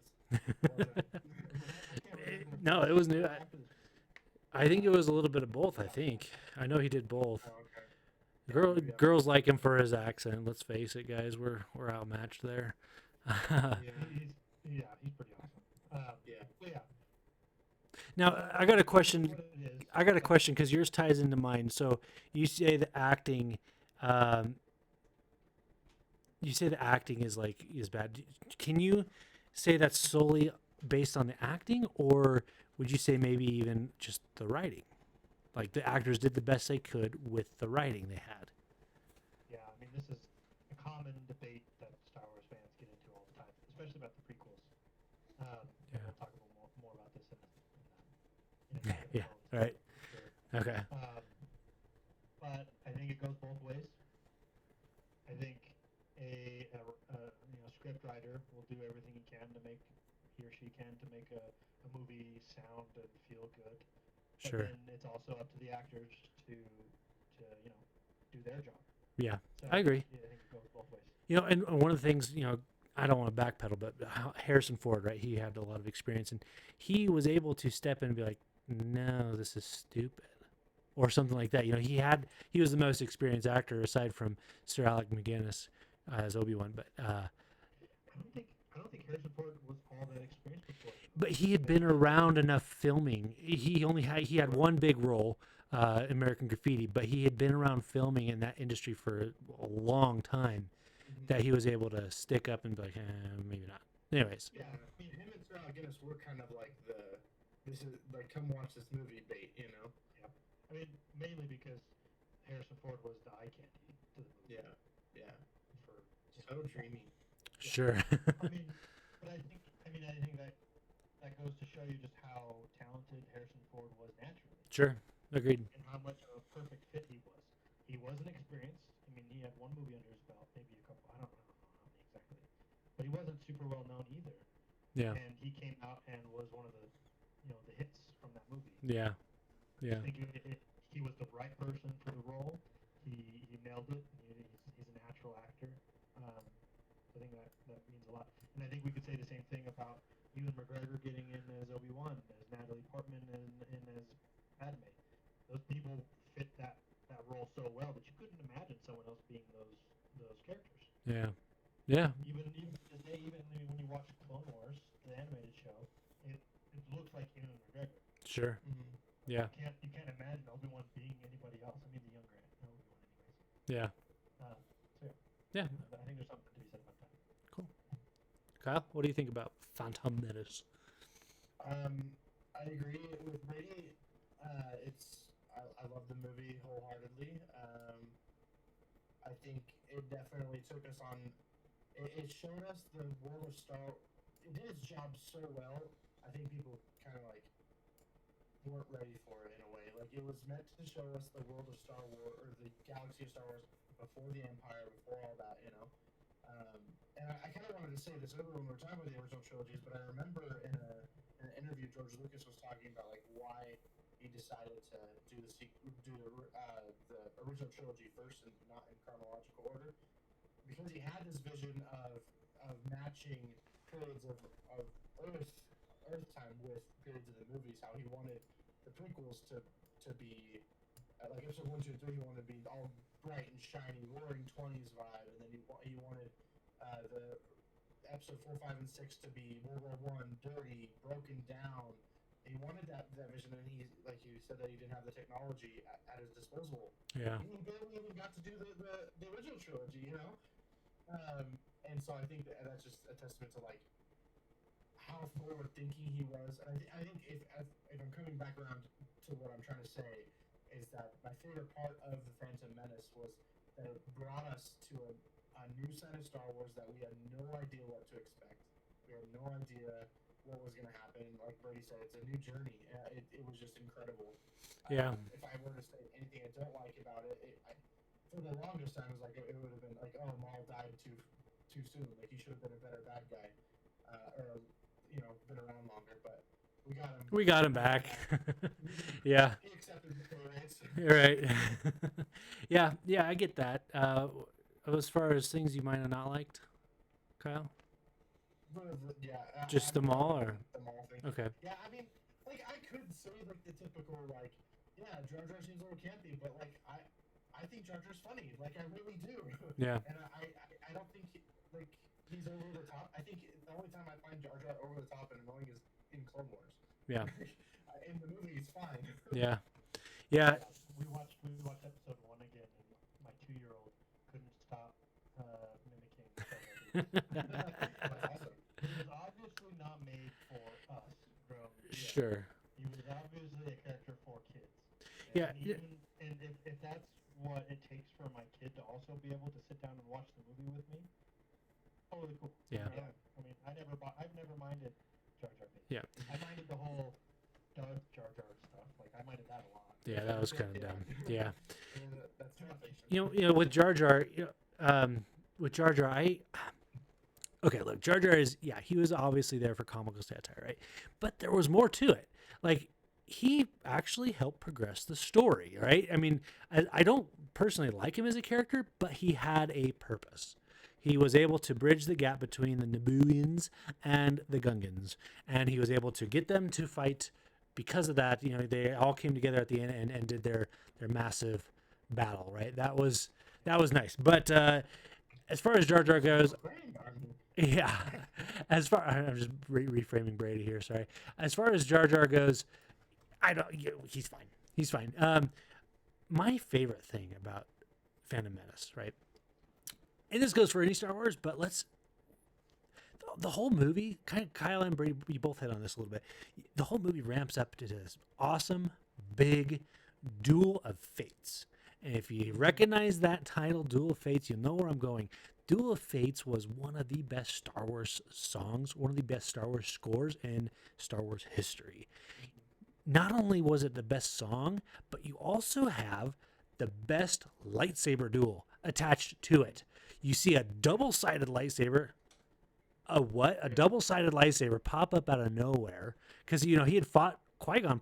No, it was new. I think it was a little bit of both. I think I know he did both. Oh, okay. Girls like him for his accent. Let's face it, guys. We're outmatched there. Yeah. He's pretty awesome. Yeah. But yeah. Now I got a question. What it is, I got a question because yours ties into mine. So you say the acting, is bad. Can you say that's solely based on the acting, or would you say maybe even just the writing? Like the actors did the best they could with the writing they had. Yeah, I mean, this is a common debate that Star Wars fans get into all the time, especially about the prequels. Yeah. We'll talk more about this in a Yeah, moment, right. for sure. Okay. But I think it goes both ways. I think a script writer will do everything he or she can to make a movie sound and feel good. But Sure. then it's also up to the actors to do their job. Yeah, So I agree. I think it goes both ways. And one of the things, I don't want to backpedal, but Harrison Ford, right? He had a lot of experience, and he was able to step in and be like, "No, this is stupid," or something like that. He was the most experienced actor aside from Sir Alec McGuinness as Obi-Wan, but I don't think Harrison Ford was all that experienced before. but he had been around enough filming. He had one big role, American Graffiti, but he had been around filming in that industry for a long time. That he was able to stick up and be like, maybe not. Anyways. Yeah, I mean, him and Sir Alec Guinness were kind of like this is like, come watch this movie bait, Yeah. I mean, mainly because Harrison Ford was the eye candy to the movie. Yeah. For, So dreamy. Sure. I mean, but I think that goes to show you just how talented Harrison Ford was naturally. Sure. Agreed. And how much of a perfect fit he was. He wasn't experienced. I mean, he had one movie under his belt, maybe a couple. I don't know how many exactly. But he wasn't super well known either. Yeah. And he came out and was one of the hits from that movie. Yeah. Yeah. I think he was the right person for the role. He nailed it. He's a natural actor. I think that means a lot. And I think we could say the same thing about Ewan McGregor getting in as Obi-Wan, as Natalie Portman, and as Padme. Those people fit that role so well that you couldn't imagine someone else being those characters. Yeah. Yeah. Even today, even when you watch Clone Wars, the animated show, it looks like Ewan McGregor. Sure. Mm-hmm. Yeah. You can't imagine Obi-Wan being anybody else. I mean, the younger Obi-Wan, anyways. Yeah. Yeah. I think there's something to be said about that. Cool. Kyle, what do you think about Phantom Menace? I agree with Brady. I love the movie wholeheartedly. I think it definitely took us on. It showed us the world of Star. It did its job so well. I think people kind of weren't ready for it in a way. Like, it was meant to show us the world of Star Wars, or the galaxy of Star Wars before the Empire, before all that, And I kind of wanted to say this earlier when we were talking about the original trilogies, but I remember in an interview George Lucas was talking about why he decided to do the original trilogy first and not in chronological order, because he had this vision of matching periods of Earth time with periods of the movies. How he wanted the prequels to be like episode 1, 2, and 3. He wanted to be all bright and shiny, roaring 20s vibe, and then he wanted the episode 4, 5, and 6 to be World War One, dirty, broken down. He wanted that vision, and he, like you said, that he didn't have the technology at his disposal. Yeah. He barely even got to do the original trilogy, you know. And so I think that's just a testament to like how forward thinking he was. And I think if I'm coming back around to what I'm trying to say, is that my favorite part of the Phantom Menace was that it brought us to a new side of Star Wars that we had no idea what to expect. We had no idea what was going to happen. Like Brady said, it's a new journey. It was just incredible. Yeah. If I were to say anything I don't like about it, for the longest time, it was like it would have been like, oh, Maul died too soon. Like he should have been a better bad guy, or been around longer. But we got him. We got him back. Yeah. He accepted the pay raise. Right. Yeah, I get that. As far as things you might have not liked, Kyle? Yeah. Just the Maul, or? The Maul thing. Okay. Yeah, I mean, like I could say like the typical like, yeah, Jar Jar seems a little campy, but like I think Jar Jar's funny. Like I really do. Yeah. And I don't think he's over the top. I think the only time I find Jar Jar over the top and annoying is in Clone Wars. Yeah. In the movie, he's fine. Yeah. Yeah. We watched episode 1 again, and my 2-year-old couldn't stop mimicking. That's awesome. He was obviously not made for us grown. Sure. He was obviously a character for kids. Yeah. And if that's what it takes for my kid to also be able to sit down and watch the movie with me, totally cool. Yeah. I mean, I've never minded Jar Jar Binks. Yeah. I minded the whole Doug Jar Jar stuff. Like I minded that a lot. Yeah, that was kind of dumb. Yeah. That's nothing. You know, with Jar Jar, okay, look, Jar Jar he was obviously there for comical satire, right? But there was more to it. Like, he actually helped progress the story, right? I mean, I don't personally like him as a character, but he had a purpose. He was able to bridge the gap between the Nabooians and the Gungans, and he was able to get them to fight. Because of that, they all came together at the end and did their massive battle, right? That was nice. But as far as Jar Jar goes, yeah. I'm just reframing Brady here. Sorry. As far as Jar Jar goes, he's fine. He's fine. My favorite thing about Phantom Menace, right? And this goes for any Star Wars, but the whole movie, kind of Kyle and Brady, we both hit on this a little bit. The whole movie ramps up to this awesome, big Duel of Fates. And if you recognize that title, Duel of Fates, you'll know where I'm going. Duel of Fates was one of the best Star Wars songs, one of the best Star Wars scores in Star Wars history. Not only was it the best song, but you also have the best lightsaber duel attached to it. You see a double-sided lightsaber. A double-sided lightsaber pop up out of nowhere, because he had fought Qui-Gon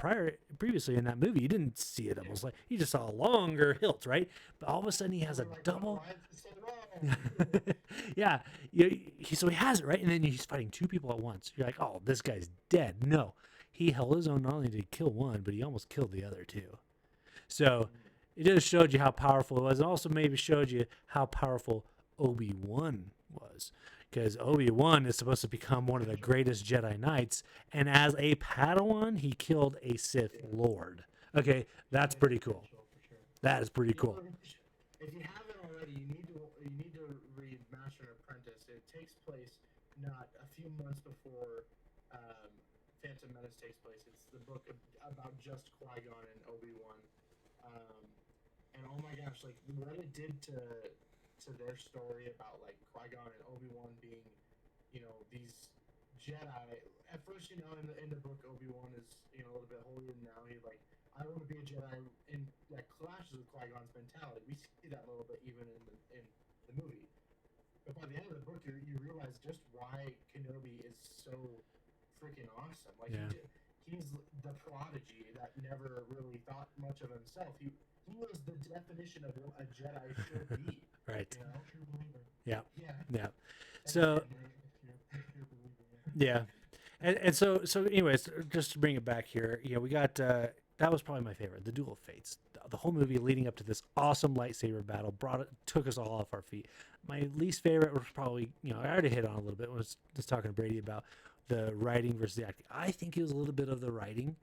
previously in that movie. You didn't see a double slide; you just saw a longer hilt, right? But all of a sudden, he has a double. Yeah, so he has it, right, and then he's fighting two people at once. You're like, oh, this guy's dead. No, he held his own. Not only did he kill one, but he almost killed the other two. So it just showed you how powerful it was, and also maybe showed you how powerful Obi-Wan was. Because Obi-Wan is supposed to become one of the greatest Jedi Knights, and as a Padawan, he killed a Sith Lord. Okay, that's pretty cool. That is pretty cool. If you haven't already, you need to read Master and Apprentice. It takes place not a few months before Phantom Menace takes place. It's the book about just Qui-Gon and Obi-Wan, and oh my gosh, like what it did to their story about like Qui-Gon and Obi-Wan being, these Jedi. At first, in the book, Obi-Wan is, a little bit holier than now. He's like, I want to be a Jedi, and that clashes with Qui-Gon's mentality. We see that a little bit even in the movie. But by the end of the book, you realize just why Kenobi is so freaking awesome. Like he's the prodigy that never really thought much of himself. He was the definition of what a Jedi should be. Right. True believer. Yeah. So, yeah. And so anyways, just to bring it back here, we got, that was probably my favorite, the Duel of Fates. the whole movie leading up to this awesome lightsaber battle took us all off our feet. My least favorite was probably, I already hit on a little bit when I was just talking to Brady about the writing versus the acting. I think it was a little bit of the writing,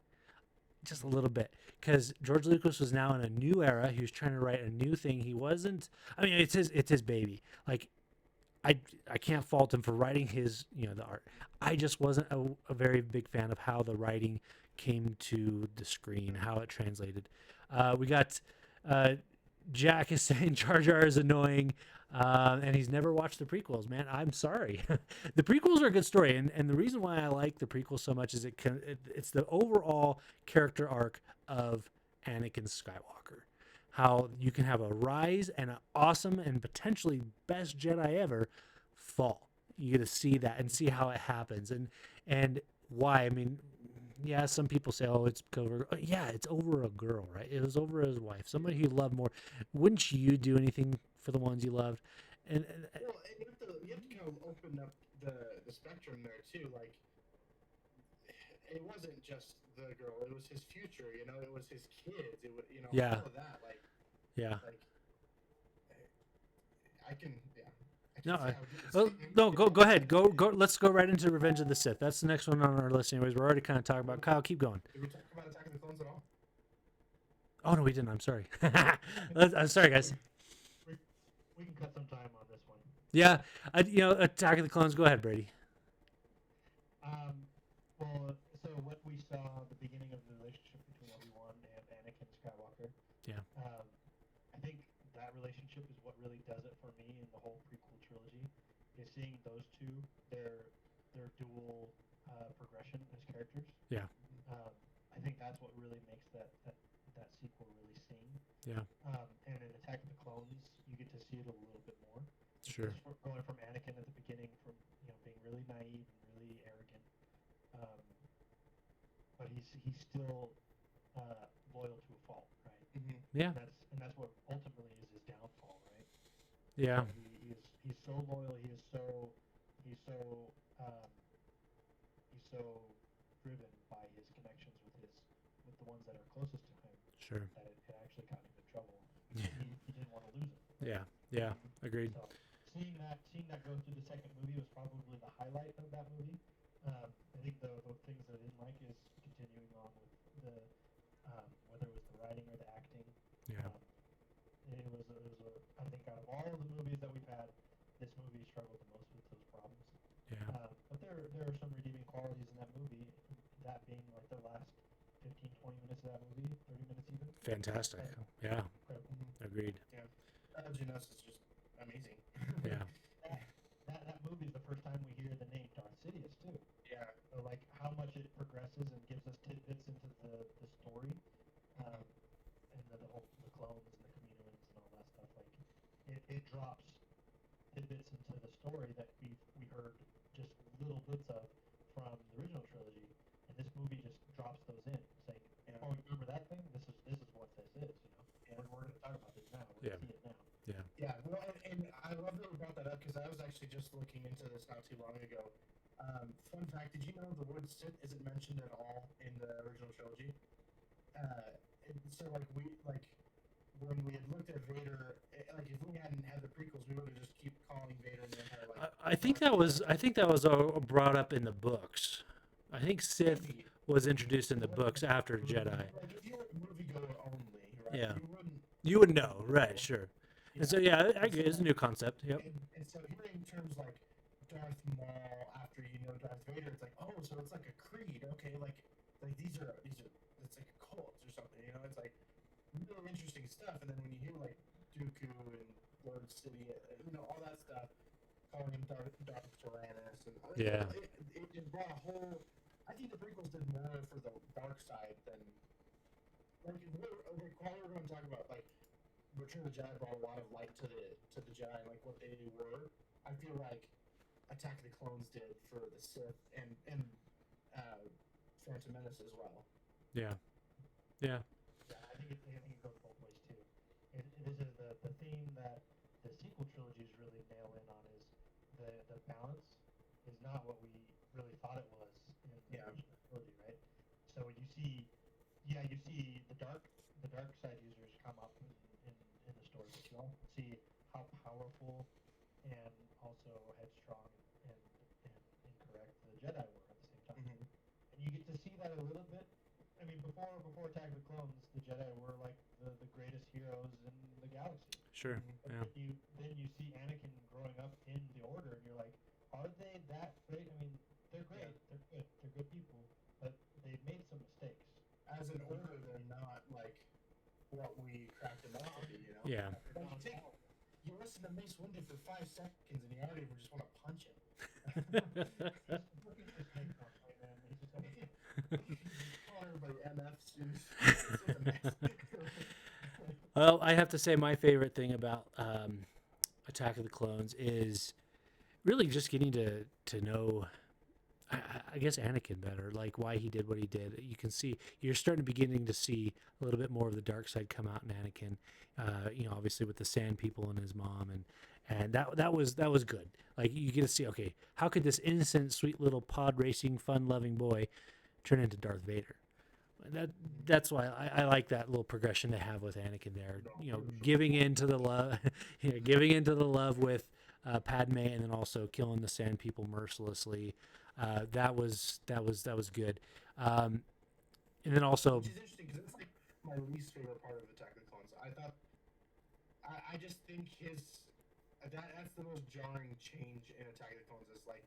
just a little bit, because George Lucas was now in a new era. He was trying to write a new thing. He wasn't. I mean, it's his baby. Like, I can't fault him for writing his the art. I just wasn't a very big fan of how the writing came to the screen, how it translated. We got Jack is saying Jar Jar is annoying, and he's never watched the prequels. Man, I'm sorry. The prequels are a good story, and the reason why I like the prequels so much is it's the overall character arc of Anakin Skywalker. How you can have a rise and an awesome and potentially best Jedi ever fall. You get to see that and see how it happens and why. I mean, yeah, some people say, "Oh, it's over." Yeah, it's over a girl, right? It was over his wife, somebody he loved more. Wouldn't you do anything for the ones you loved? And Well, and you have to kind of open up the spectrum there too. Like, it wasn't just the girl; it was his future. It was his kids. It was, Yeah. all of that. yeah, Like, I can, yeah. no, see how it's well, no, go ahead, go. Let's go right into Revenge of the Sith. That's the next one on our list. Anyways, we're already kind of talking about. Kyle, keep going. Did we talk about Attack of the Clones at all? Oh no, we didn't. I'm sorry. I'm sorry, guys. We can cut some time on this one. Yeah, Attack of the Clones. Go ahead, Brady. Well, so what we saw at the beginning of the relationship between Obi-Wan and Anakin Skywalker. Yeah. I think that relationship is what really does it for me in the whole prequel trilogy. Is seeing those two, their dual progression as characters. Yeah. I think that's what really makes that sequel really sing. Yeah. And in Attack of the Clones, you get to see it a little bit more. Sure. Just going from Anakin at the beginning, from being really naive and really arrogant, but he's still loyal to a fault, right? Mm-hmm. Yeah. And that's what ultimately is his downfall, right? Yeah. He's so loyal. He's so driven by his connections with the ones that are closest to him Sure. that it actually got him in trouble. Yeah. He didn't want to lose it. Yeah. Yeah. Agreed. So seeing that go through the second movie was probably the highlight of that movie. I think the things that I didn't like is continuing on with the whether it was the writing or the acting. Yeah. It was I think out of all of the movies that we've had, this movie struggled the most with those problems. Yeah. But there are some redeeming qualities in that movie. That being like the last 15-20 minutes of that movie, 30 minutes even. Fantastic. Yeah. Incredible. Agreed. Genos is just amazing. Yeah. That movie is the first time we hear the name Darth Sidious too. Yeah. So like how much it progresses and gives us tidbits into the story, and the clones and the Kaminoans and all that stuff. Like it drops tidbits into the story that we heard just little bits of from the original trilogy, and this movie just drops those in, saying, "Oh, remember that thing? This is what this is." We're going to talk about this now. We're going to see it now. Yeah, well, and I love that we brought that up because I was actually just looking into this not too long ago. Fun fact: did you know the word Sith isn't mentioned at all in the original trilogy? So when we had looked at Vader, if we hadn't had the prequels, we would have just keep calling Vader the Empire. I think that was brought up in the books. I think Sith was introduced in the books after Jedi. Like if you were moviegoer only, right? Yeah. You wouldn't. You would know, right? Sure. And so yeah, I agree. It's a new concept. Yep. And so hearing terms like Darth Maul after Darth Vader, it's like, oh, so it's like a creed, okay? Like these are it's like a cult or something, It's like really interesting stuff. And then when you hear like Dooku and Lord Sidious, all that stuff, calling him Darth Tyrannus, and Yeah. it brought a whole. I think the prequels did more for the dark side than while we're going to talk about Return of the Jedi brought a lot of light to the Jedi, like what they were. I feel like Attack of the Clones did for the Sith and Phantom Menace as well. Yeah. Yeah. Yeah, I think it goes both ways too. This is the theme that the sequel trilogies really nail in on is the balance is not what we really thought it was in the original trilogy, right? So you see the the dark side users come up in the story, but you also see how powerful and also headstrong and incorrect the Jedi were at the same time. Mhm. And you get to see that a little bit. I mean, before Attack of the Clones, the Jedi were like the greatest heroes in the galaxy. Sure. But Yeah. then you see Anakin growing up in the Order, and you're like, are they that great? I mean, they're great, they're good people, but they've made some mistakes. As an order, they're not like what we cracked them up to be. You know. Yeah. Like, you listen to Mace Windu for 5 seconds, and you already just want to punch him. Call everybody MFs, dude. It's a mess. Well, I have to say my favorite thing about Attack of the Clones is really just getting to know, I guess, Anakin better, like why he did what he did. You can see you're beginning to see a little bit more of the dark side come out in Anakin. Obviously with the Sand People and his mom, and that was good. Like you get to see, okay, how could this innocent, sweet little pod racing, fun loving boy turn into Darth Vader? That's why I like that little progression they have with Anakin there. Giving into the love, giving into the love with Padme, and then also killing the Sand People mercilessly. That was good. And then also, Which is interesting because it's like my least favorite part of Attack of the Clones. I just think that's the most jarring change in Attack of the Clones. Is like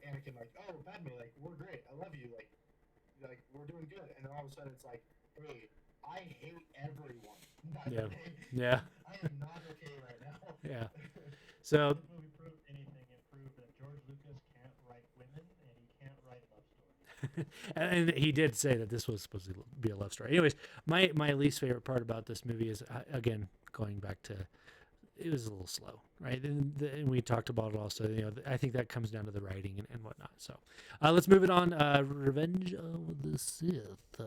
Anakin, like, oh, Padme, like, we're great, I love you, like we're doing good, and then all of a sudden it's like, hey, I hate everyone. By the way. Yeah. I am not okay right now. Yeah. So This movie proved anything. It proved that George Lucas can't write women and he can't write love stories. and he did say that this was supposed to be a love story. Anyways, my least favorite part about this movie is, again, going back to, it was a little slow, right? And we talked about it also. I think that comes down to the writing and whatnot. So let's move it on. Revenge of the Sith.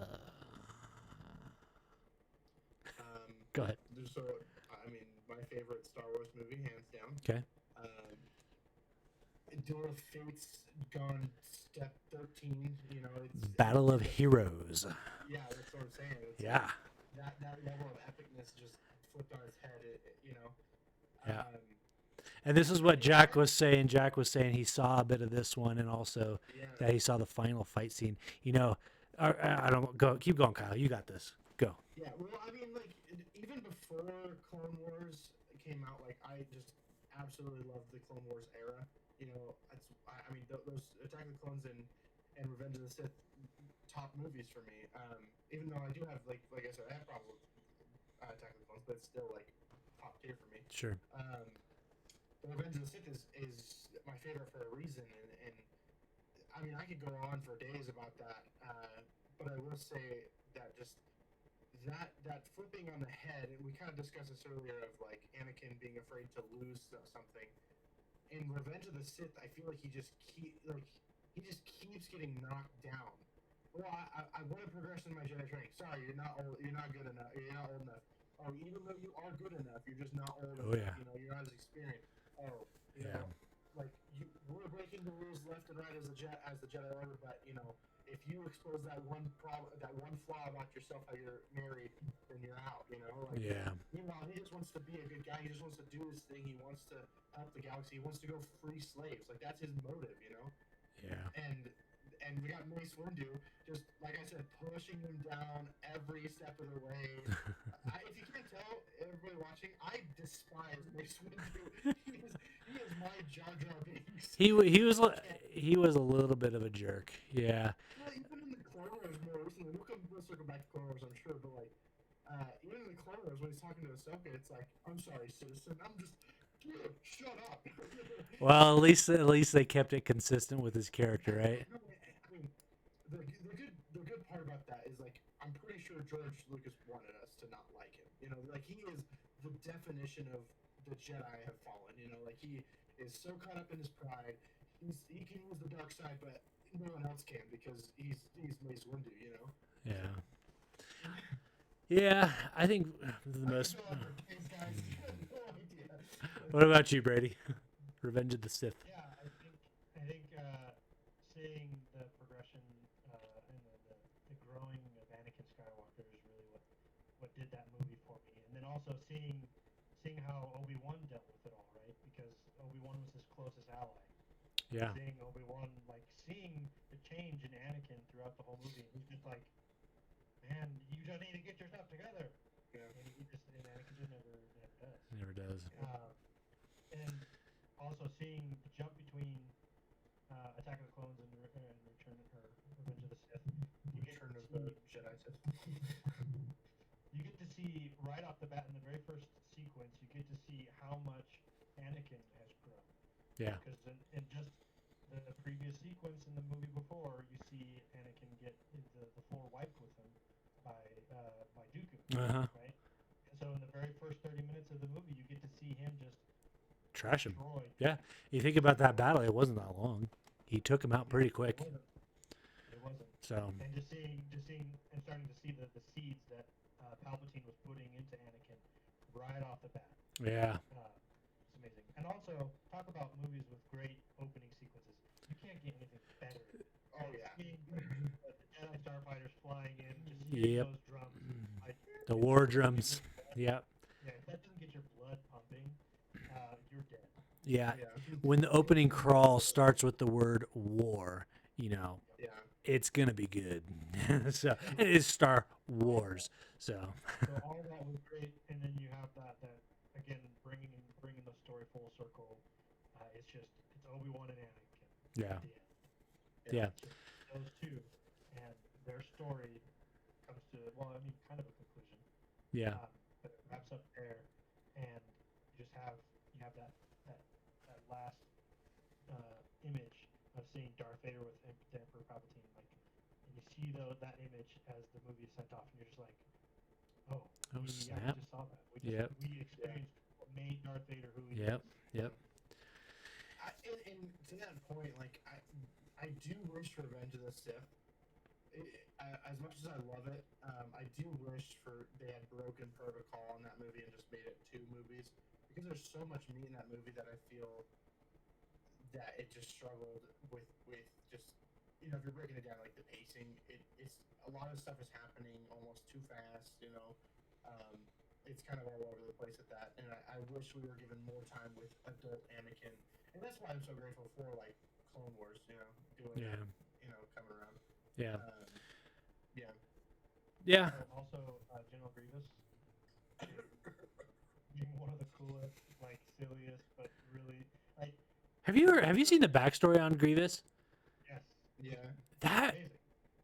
Go ahead. So, I mean, my favorite Star Wars movie, hands down. Okay. Duel of Fates gone step 13. It's Battle of Heroes. Yeah, that's what I'm saying. It's Yeah. Like that level of epicness just flipped on its head. Yeah. And this is what Jack was saying. Jack was saying he saw a bit of this one, and also that he saw the final fight scene. I don't go. Keep going, Kyle. You got this. Go. Yeah. Well, I mean, like even before Clone Wars came out, like I just absolutely loved the Clone Wars era. I mean, those Attack of the Clones and Revenge of the Sith, top movies for me. Even though I do have like I said, I have problems with Attack of the Clones, but it's still like top tier for me. Sure. But Revenge of the Sith is my favorite for a reason, and I mean I could go on for days about that, but I will say that just that flipping on the head, and we kind of discussed this earlier of like Anakin being afraid to lose something. In Revenge of the Sith, I feel like he just keeps getting knocked down. Well, I want to progress in my Jedi training. Sorry, you're not good enough. You're not old enough. Oh, even though you are good enough, you're just not old enough. Yeah. You're not as experienced. Oh, Yeah. Like we're breaking the rules left and right as the Jedi Order, but if you expose that one flaw about yourself, how you're married, then you're out. Yeah. Meanwhile, he just wants to be a good guy. He just wants to do his thing. He wants to help the galaxy. He wants to go free slaves. Like that's his motive. Yeah. And we got Mace Windu, just like I said, pushing him down every step of the way. If you can't tell, everybody watching, I despise Mace Windu. He is my Jar Jar Binks. He was a little bit of a jerk. Yeah. Well, even in the Clone Wars more recently, we'll circle back to Clone Wars, I'm sure, but like, even in the Clone Wars, when he's talking to Ahsoka, it's like, I'm sorry, citizen, I'm just, dude, shut up. Well, at least they kept it consistent with his character, right? No, I mean, the good part about that is like, I'm pretty sure George Lucas wanted us to not like him. Like he is the definition of the Jedi have fallen. Like he is so caught up in his pride. He can use the dark side, but no one else can because he's Mace Windu. Yeah. Yeah, I think the most. What about you, Brady? Revenge of the Sith. Yeah, I think seeing the progression and the growing of Anakin Skywalker is really what did that also seeing how Obi-Wan dealt with it all, right? Because Obi-Wan was his closest ally. Yeah. Seeing Obi-Wan, like seeing the change in Anakin throughout the whole movie, he's just like, man, you just need to get yourself together. Yeah. And Anakin just never does. Never does. And also seeing the jump between Attack of the Clones and Return or Revenge of the Sith, you get Return to of the see, Jedi Sith. you get to see right off the bat in the very first sequence, you get to see how much Anakin has grown. Yeah. Because in just the previous sequence in the movie before, you see Anakin get the floor wiped with him by Dooku, Uh-huh. right? And so in the very first 30 minutes of the movie, you get to see him just Trash him. destroy. Yeah. You think about that battle, it wasn't that long. He took him out pretty quick. It wasn't. So, And just seeing and starting to see the seeds that Palpatine was putting into Anakin right off the bat. yeah. It's amazing. And also, talk about movies with great opening sequences. You can't get anything better. Oh yeah. Seeing the Jedi Starfighters flying in, just seeing Yep. those drums. Like, The war drums. Yep. yeah, if that doesn't get your blood pumping, you're dead. Yeah. Yeah. When the opening crawl starts with the word war, Yeah. it's going to be good. So, it is Star Wars. So, So all that was great, and then you have that again bringing the story full circle. It's Obi-Wan and Anakin. yeah. At the end. Yeah. It's just those two, and their story comes to kind of a conclusion. Yeah. But it wraps up there, and you have that last image of seeing Darth Vader with Emperor Palpatine, like, and you see that image as the movie is sent off, and you're just like, oh, Oh, we snap. just saw that. Yep. We experienced what made Darth Vader who he Yep. is. Yep. And to that point, like I do wish for Revenge of the Sith. As much as I love it, I do wish they had broken protocol in that movie and just made it 2 movies, because there's so much meat in that movie that I feel that it just struggled with just, if you're breaking it down, like the pacing, it's a lot of stuff is happening almost too fast, it's kind of all over the place at that, and I wish we were given more time with adult Anakin, and that's why I'm so grateful for like Clone Wars, doing Yeah. coming around. Yeah. Yeah. Yeah. Also, General Grievous being one of the coolest, like silliest, but really like Have you seen the backstory on Grievous? yes, Yeah. That amazing.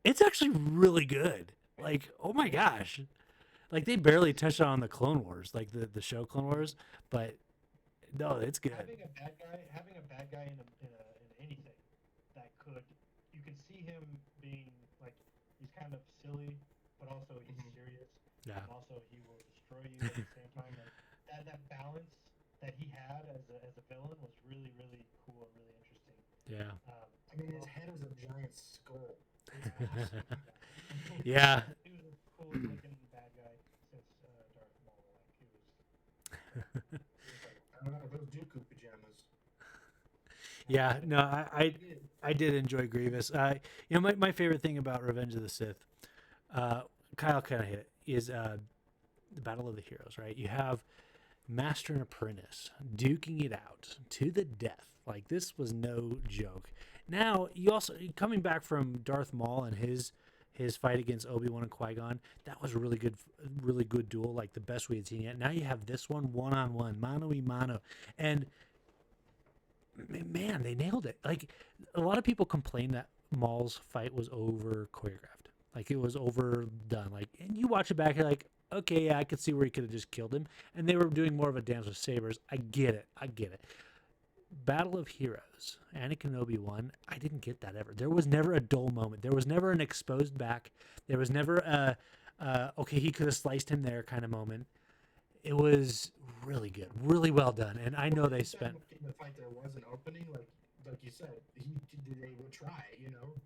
it's actually really good. Like, oh my gosh. Like, they barely touched on the Clone Wars, like the show Clone Wars, but no, it's good. Having a bad guy in anything that you can see him being like, he's kind of silly, but also he's serious, Yeah. and also he will destroy you at the same time. Like, that balance that he had as a villain was really, really cool and really interesting. Yeah. I mean, his head is a giant skull. Yeah. He was the coolest looking bad guy since Darth Maul. Like, he was I don't know, those Dooku pajamas. Yeah. No, I did enjoy Grievous. My favorite thing about Revenge of the Sith, Kyle kind of hit it, is the Battle of the Heroes, right? You have Master and Apprentice duking it out to the death. Like, this was no joke. Now, you also, coming back from Darth Maul and his fight against Obi-Wan and Qui-Gon, that was a really good duel, like the best we had seen yet. Now you have this one-on-one, mano-y-mano, and man, they nailed it. Like, a lot of people complain that Maul's fight was over choreographed, like it was overdone. Like, and you watch it back, you're like, okay, yeah, I could see where he could have just killed him, and they were doing more of a dance with sabers. I get it. Battle of Heroes, Anakin and Obi-Wan, I didn't get that ever. There was never a dull moment. There was never an exposed back. There was never a okay, he could have sliced him there kind of moment. It was really good, really well done, and I know they spent. In the fight there was an opening, like you said, they would try,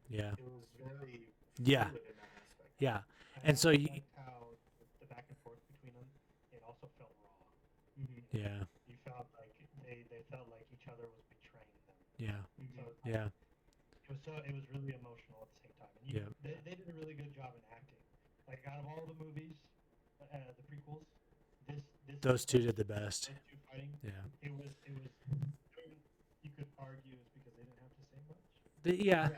Yeah. It was very Yeah. fluid in that aspect. Yeah, I and so also you, liked how the back and forth between them, it also felt raw. Mm-hmm. yeah, You felt like they felt like each other was betraying them. yeah, So yeah, it was really emotional at the same time. And Yeah. they did a really good job in acting. Like, out of all the movies, the prequels, this Those two did the best. those two fighting, Yeah. it was. I mean, you could argue it's because they didn't have to say much. Yeah.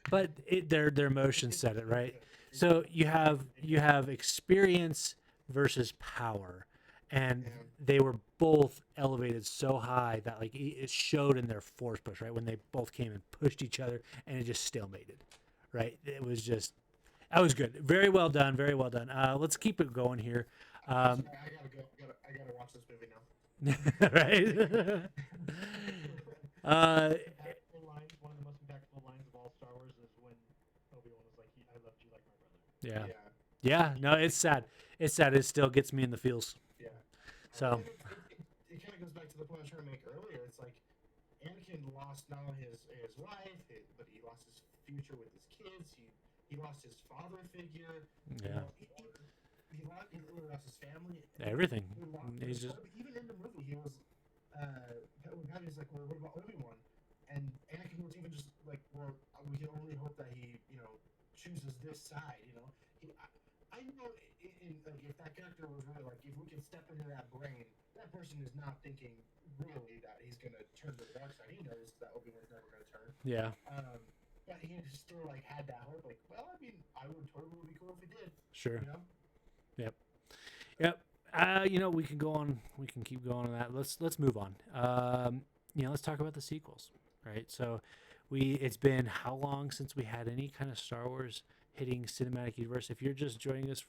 But their emotions said it, right? Good. So you have experience versus power, and Yeah. they were both elevated so high that like it showed in their force push, right? When they both came and pushed each other, and it just stalemated, right? It was just that was good, very well done, very well done. Let's keep it going here, I gotta go. I gotta watch this movie now. right? Impactful lines. One of the most impactful lines of all Star Wars is when Obi-Wan was like, "I loved you like my brother." Yeah, yeah. No, it's sad. It's sad. It still gets me in the feels. Yeah. So. It kind of goes back to the point I was trying to make earlier. It's like Anakin lost not only his wife, but he lost his future with his kids. He lost his father figure. Yeah. He lost his family. Everything. He's He's just even in the movie, he was. Patty's like, well, what about Obi-Wan? And Anakin was even just like, well, we can only hope that he, chooses this side. I know like if that character was really like, if we can step into that brain, that person is not thinking really that he's gonna turn to the dark side. He knows that Obi-Wan's never gonna turn. yeah, But he still like had that hope. Like, well, I mean, I would totally be cool if he did. sure. You know? Yep. We can go on. We can keep going on that. Let's move on. Let's talk about the sequels, right? So, it's been how long since we had any kind of Star Wars hitting cinematic universe? If you're just joining us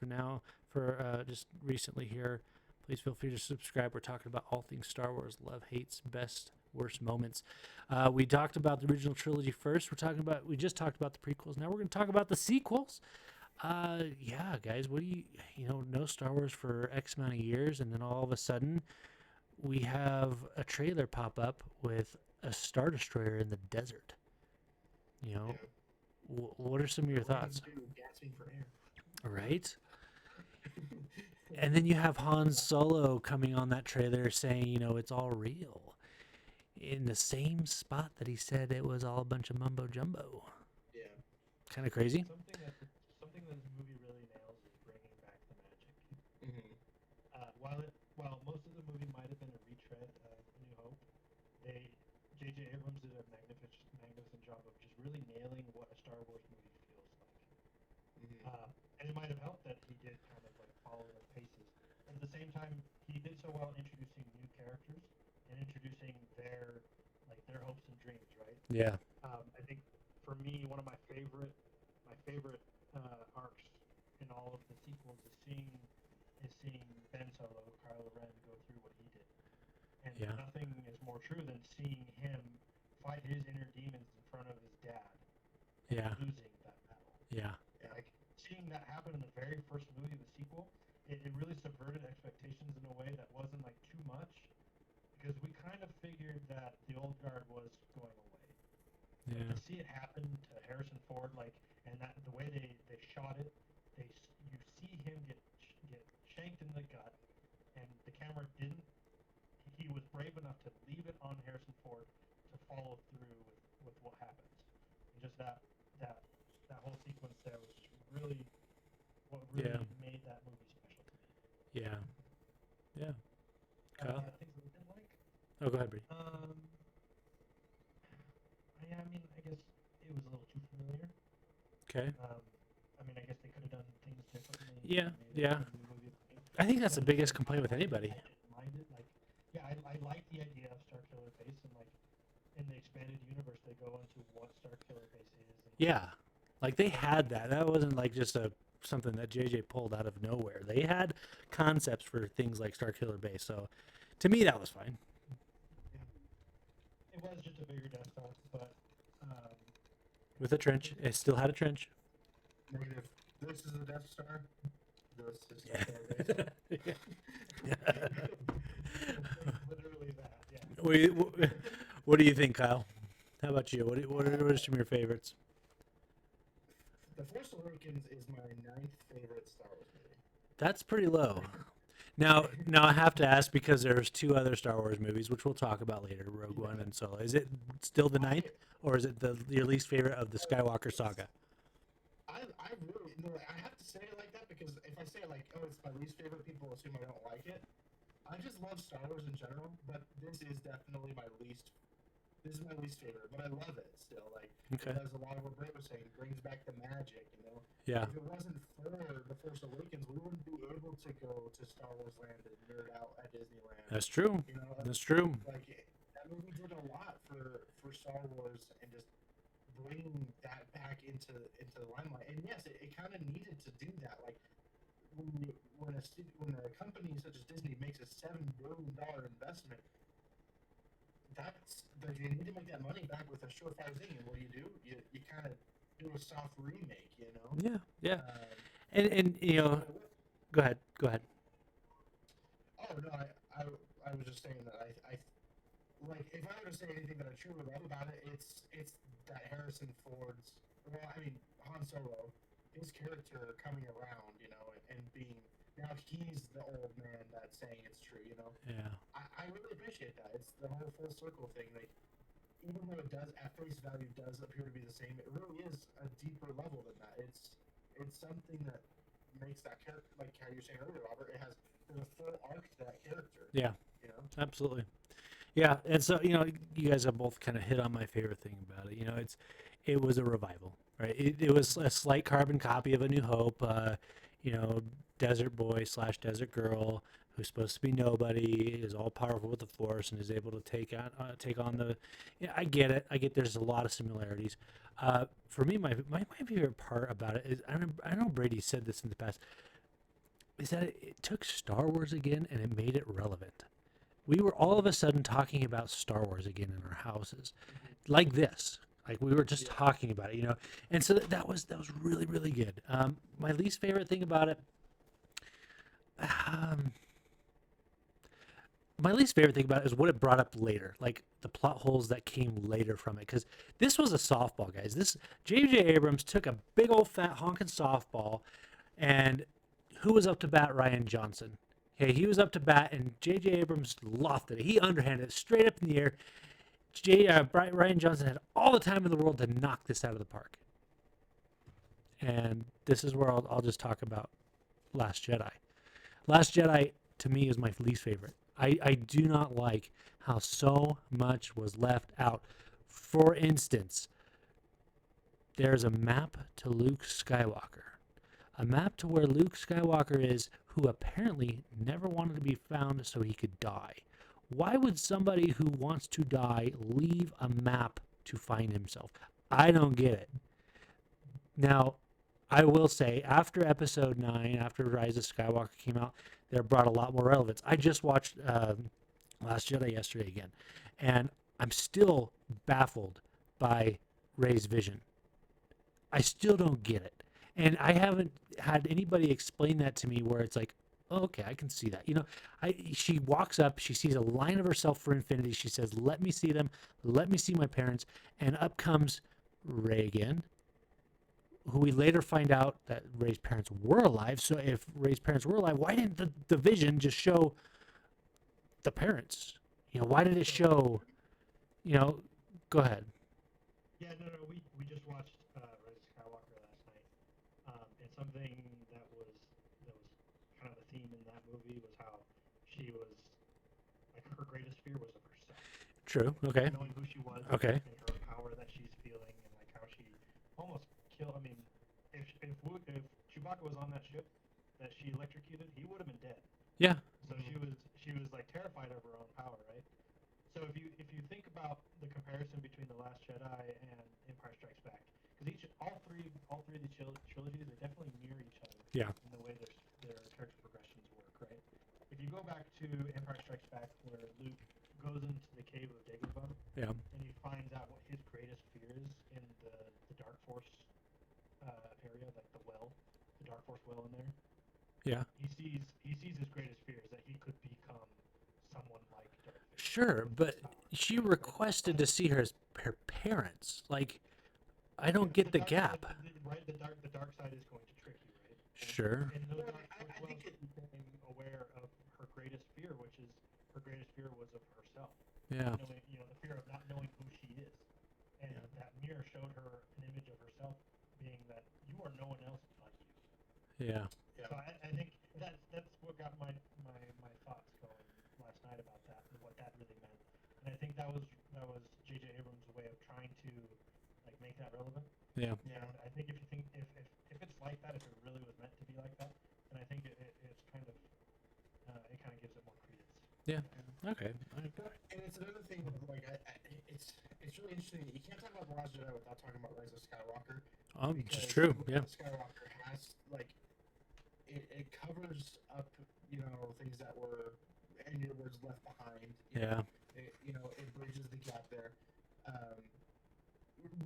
just recently here, please feel free to subscribe. We're talking about all things Star Wars: love, hates, best, worst moments. We talked about the original trilogy first. We just talked about the prequels. Now we're going to talk about the sequels. Yeah, guys, what do no Star Wars for X amount of years, and then all of a sudden we have a trailer pop up with a Star Destroyer in the desert. Yeah. What are some of your thoughts? Gasping for air. Right? And then you have Han Solo coming on that trailer saying, it's all real. In the same spot that he said it was all a bunch of mumbo jumbo. Yeah. Kind of crazy. Something that this movie really nails is bringing back the magic. Mm-hmm. While most of the movie might have been a retread of A New Hope, J.J. Abrams did a magnificent job of just really nailing what a Star Wars movie feels like. Mm-hmm. And it might have helped that he did kind of like follow their paces. But at the same time, he did so well introducing new characters and introducing their hopes and dreams, right? Yeah. I think for me, one of my favorite arcs in all of the sequels is seeing Ben Solo, Kylo Ren, go through what he did. And Yeah. nothing is more true than seeing him fight his inner demons in front of his dad and Yeah. losing that battle. Yeah. Like seeing that happen in the very first movie, the sequel, it really subverted expectations in a way that wasn't like too much, because we kind of figured that the old guard was going away. Yeah. To see it happen to Harrison Ford, and that the way they shot it, you see him get shanked in the gut, and the camera didn't. He was brave enough to leave it on Harrison Ford to follow through with what happens. And just that whole sequence there was just really what really made that movie special to me. Yeah. Yeah. Kyle? Things that we didn't like. Oh, go ahead, Bree. I mean, I guess it was a little too familiar. Okay. I guess they could have done things differently. Yeah, Maybe yeah. the movie. I think that's the biggest complaint with anybody. I didn't mind it. I like the idea of Star Killer Base, and in the expanded universe, they go into what Star Killer Base is. And Yeah. Like they had that. That wasn't like just something that JJ pulled out of nowhere. They had concepts for things like Star Killer Base. So to me, that was fine. It was just a bigger Death Star, but With a trench. It still had a trench. Negative. This is a Death Star. This is Yeah. literally that. Yeah. What do you think, Kyle? How about you? What are some of your favorites? The Force Awakens is my 9th favorite Star Wars movie. That's pretty low. Now I have to ask, because there's 2 other Star Wars movies, which we'll talk about later, Rogue One and Solo. Is it still the 9th, or is it your least favorite of the Skywalker saga? I really, I have to say it like that because if I I say like, oh, it's my least favorite, people assume I don't like it. I just love Star Wars in general, but this is definitely my least. This is my least favorite, but I love it still. Like Okay. it does a lot of what Brett was saying. It brings back the magic, you know. Yeah. If it wasn't for The Force Awakens, we wouldn't be able to go to Star Wars Land and nerd out at Disneyland. That's true. You know, That's true. like that movie did a lot for Star Wars and just bringing that back into the limelight. And yes, it kind of needed to do that. Like when a company such as Disney makes a $7 billion investment, that's like you need to make that money back with a surefire thing. And what do? You kind of do a soft remake, you know. Yeah. Yeah. Um, And you know, go ahead. Go ahead. Oh no, I was just saying that I like if I were to say anything that I truly love about it, it's that Harrison Ford's Han Solo, his character coming around, you know, and being now he's the old man that's saying it's true, you know. Yeah. I really appreciate that. It's the whole full circle thing. Like even though it does at face value does appear to be the same, it really is a deeper level than that. It's something that makes that character, like how you were saying earlier, Robert. There's a full arc to that character. Yeah. You know. Absolutely. Yeah, and so you know, you guys have both kind of hit on my favorite thing about it. You know, it was a revival, right? It was a slight carbon copy of A New Hope. You know, desert boy / desert girl who's supposed to be nobody is all powerful with the Force and is able to take on the. Yeah, I get it. I get there's a lot of similarities. For me, my favorite part about it is I know Brady said this in the past. Is that it took Star Wars again and it made it relevant. We were all of a sudden talking about Star Wars again in our houses, like this. Like we were just talking about it, you know. And so that was really really good. My least favorite thing about it, my least favorite thing about it is what it brought up later, like the plot holes that came later from it. Because this was a softball, guys. This J.J. Abrams took a big old fat honking softball, and who was up to bat? Rian Johnson. Okay, he was up to bat, and J.J. Abrams lofted it. He underhanded it straight up in the air. Rian Johnson had all the time in the world to knock this out of the park. And this is where I'll just talk about Last Jedi. Last Jedi, to me, is my least favorite. I do not like how so much was left out. For instance, there's a map to Luke Skywalker. A map to where Luke Skywalker is, who apparently never wanted to be found so he could die. Why would somebody who wants to die leave a map to find himself? I don't get it. Now, I will say, after Episode 9, after Rise of Skywalker came out, they brought a lot more relevance. I just watched Last Jedi yesterday again, and I'm still baffled by Rey's vision. I still don't get it. And I haven't had anybody explain that to me where it's like, oh, okay, I can see that. You know, she walks up, she sees a line of herself for infinity. She says, let me see them. Let me see my parents. And up comes Rey again, who we later find out that Rey's parents were alive. So if Rey's parents were alive, why didn't the vision just show the parents? You know, why did it show, you know, go ahead. Yeah, no, we just watched Rise of Skywalker last night, and something that was kind of the theme in that movie was how she was like her greatest fear was of herself. True. Okay. Knowing who she was. Okay. And her power that she's feeling, and like how she almost killed. I mean, if Chewbacca was on that ship that she electrocuted, he would have been dead. Yeah. So she was like terrified of her own power, right? So if you think about the comparison between The Last Jedi and Empire Strikes Back, because all three of these trilogies, they definitely mirror each other. Yeah. In the way their character progressions work, right? If you go back to Empire Strikes Back, where Luke goes into the cave of Dagobah, Yeah. and he finds out what his greatest fear is in the Dark Force area, like the Dark Force well in there. Yeah. He sees his greatest fear is that he could become someone like Darth Vader. Sure, but she requested to see her parents. Like, I don't get the gap. Right, the dark side is going to trick you, right? Sure. And those Well, Dark I Force think wells became aware of her greatest fear, which is her greatest fear was of herself. Yeah. The fear of not knowing who she is, and that mirror showed her an image of herself, being that you are no one else like you. Yeah. Yeah. So I think like that if it really was meant to be like that. And I think it's kind of it kind of gives it more credence. Yeah. And Okay. And it's another thing that, like, it's really interesting. You can't talk about The Last Jedi without talking about Rise of Skywalker. Just Because true. Rise Yeah. of Skywalker has, like, it covers up, things that were, in your words, left behind. Yeah. It bridges the gap there. Um,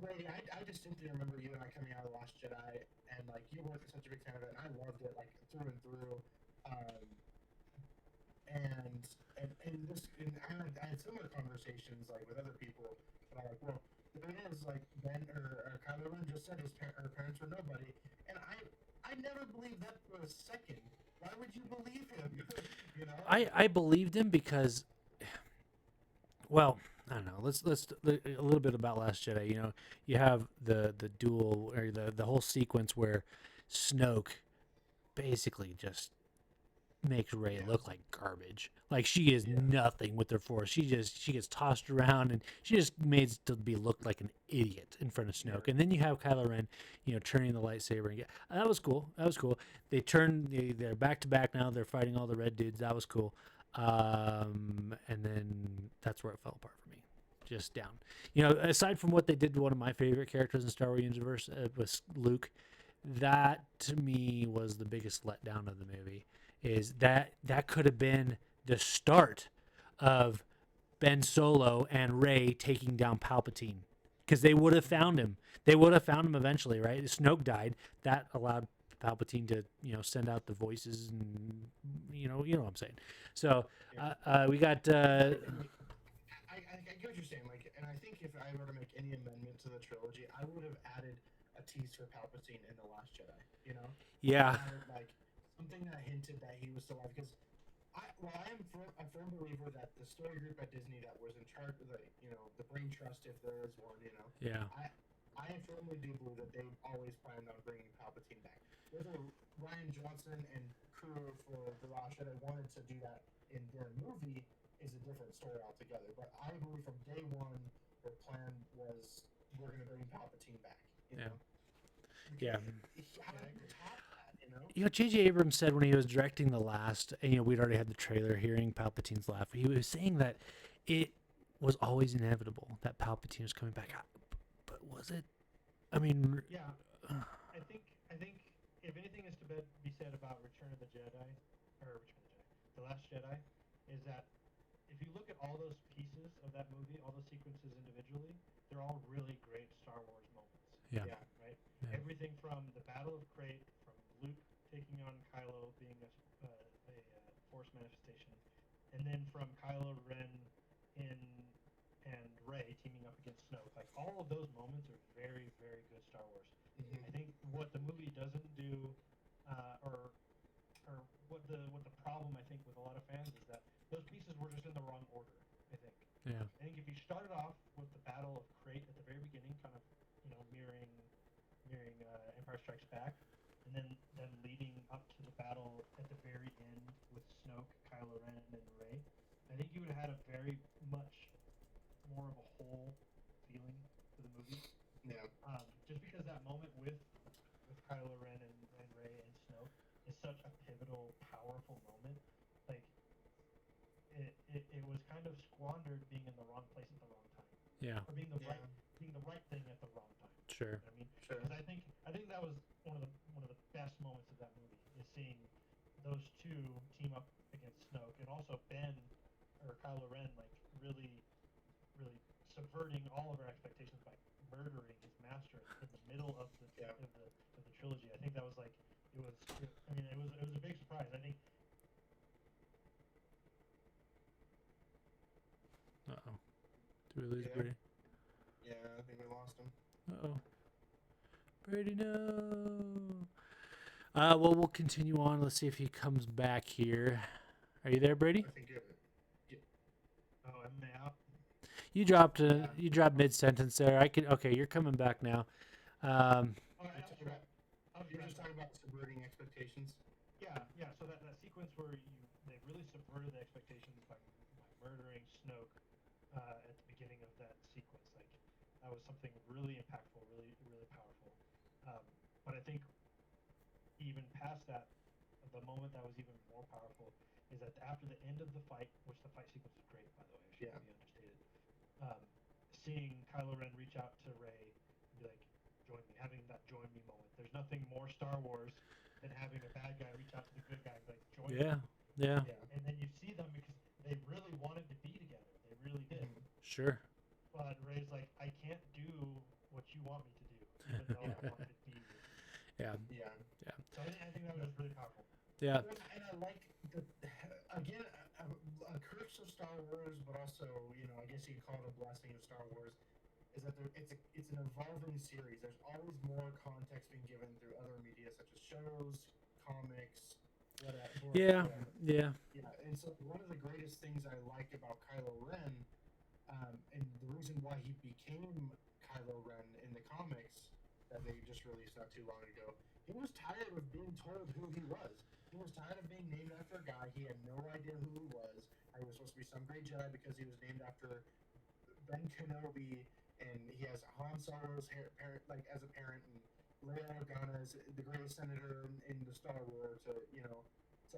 Ray, I distinctly remember you and I coming out of The Last Jedi, and, like, you weren't such a big fan of it, and I loved it, like, through and through. Um, and I had similar conversations like with other people, but I'm like, well, the thing is, like, Ben or Kylo Ren just said her parents were nobody, and I never believed that for a second. Why would you believe him? I believed him because, well, I don't know. Let's a little bit about Last Jedi. You have the duel or the whole sequence where Snoke basically just makes Rey look like garbage. Like she is nothing with her Force. She gets tossed around and she just made to be looked like an idiot in front of Snoke. And then you have Kylo Ren, turning the lightsaber and that was cool. That was cool. They they're back to back now. They're fighting all the red dudes. That was cool. And then that's where it fell apart for me. Just down. Aside from what they did to one of my favorite characters in Star Wars universe was Luke. That to me was the biggest letdown of the movie. Is that could have been the start of Ben Solo and Rey taking down Palpatine, because they would have found him. They would have found him eventually, right? Snoke died. That allowed Palpatine to send out the voices, and you know what I'm saying. So we got. I get what you're saying, like, and I think if I were to make any amendment to the trilogy, I would have added a tease for Palpatine in The Last Jedi. Yeah. Like something that hinted that he was still alive. Because I am a firm believer that the story group at Disney that was in charge of the brain trust, if there is one, Yeah. I firmly do believe that they always planned on bringing Palpatine back. Whether Ryan Johnson and crew for The Last Jedi wanted to do that in their movie is a different story altogether. But I believe from day one, their plan was we're going to bring Palpatine back. Yeah. How do you top that? J.J. Abrams said when he was directing the last, and we'd already had the trailer hearing Palpatine's laugh. He was saying that it was always inevitable that Palpatine was coming back. But was it? I mean, yeah, I think if anything is to be said about Return of the Jedi, or The Last Jedi, is that if you look at all those pieces of that movie, all those sequences individually, they're all really great Star Wars moments. Yeah. Right. Yeah. Everything from the Battle of Crate, from Luke taking on Kylo being a Force manifestation, and then from Kylo Ren and Rey teaming up against Snoke. Like all of those moments are very, very good Star Wars. Mm-hmm. I think what the movie doesn't do, or what the problem I think with a lot of fans is that those pieces were just in the wrong order. I think. Yeah. I think if you started off with the Battle of Crate at the very beginning, kind of mirroring Empire Strikes Back, and then leading up to the battle at the very end with Snoke, Kylo Ren, and Rey, I think you would have had a very much more of a whole feeling to the movie. Yeah. Just because that moment with Kylo Ren and Rey and Snoke is such a pivotal, powerful moment. Like it was kind of squandered being in the wrong place at the wrong time, Yeah. or being the right thing at the wrong time. Sure. I mean, Sure. because I think that was one of the best moments of that movie is seeing those two team up against Snoke, and also Ben or Kylo Ren like really subverting all of our expectations by murdering his master in the middle of the trilogy. I think that was like it was a big surprise. I think. Uh-oh. Did we lose Yeah. Brady? Yeah, I think we lost him. Uh-oh. Brady, no. Well, we'll continue on. Let's see if he comes back here. Are you there, Brady? I think Oh, am I out? You dropped mid sentence there. Okay, you're coming back now. Oh, you're just talking about subverting expectations. Yeah. So that sequence where they really subverted the expectations by murdering Snoke at the beginning of that sequence, like that was something really impactful, really, really powerful. But I think even past that, the moment that was even more powerful is that after the end of the fight, which the fight sequence was great, by the way, it shouldn't be understated. Seeing Kylo Ren reach out to Rey and be like, "Join me," having that "join me" moment. There's nothing more Star Wars than having a bad guy reach out to the good guy and be like, "Join me." Yeah. And then you see them because they really wanted to be together. They really did. Sure. But Rey's like, "I can't do what you want me to do, even though I want to be with you." Yeah. So I think that was really powerful. Yeah. And I like the again a curse of Star Wars, but also I guess you could call it a blessing of Star Wars, is that it's an evolving series. There's always more context being given through other media such as shows, comics, whatever. Yeah. Yeah. And so one of the greatest things I like about Kylo Ren, and the reason why he became Kylo Ren in the comics that they just released not too long ago, he was tired of being told who he was. He was tired of being named after a guy he had no idea who he was. He was supposed to be some great Jedi because he was named after Ben Kenobi, and he has Han Solo's parent, like as a parent, and Leia Organa is the greatest senator in the Star Wars to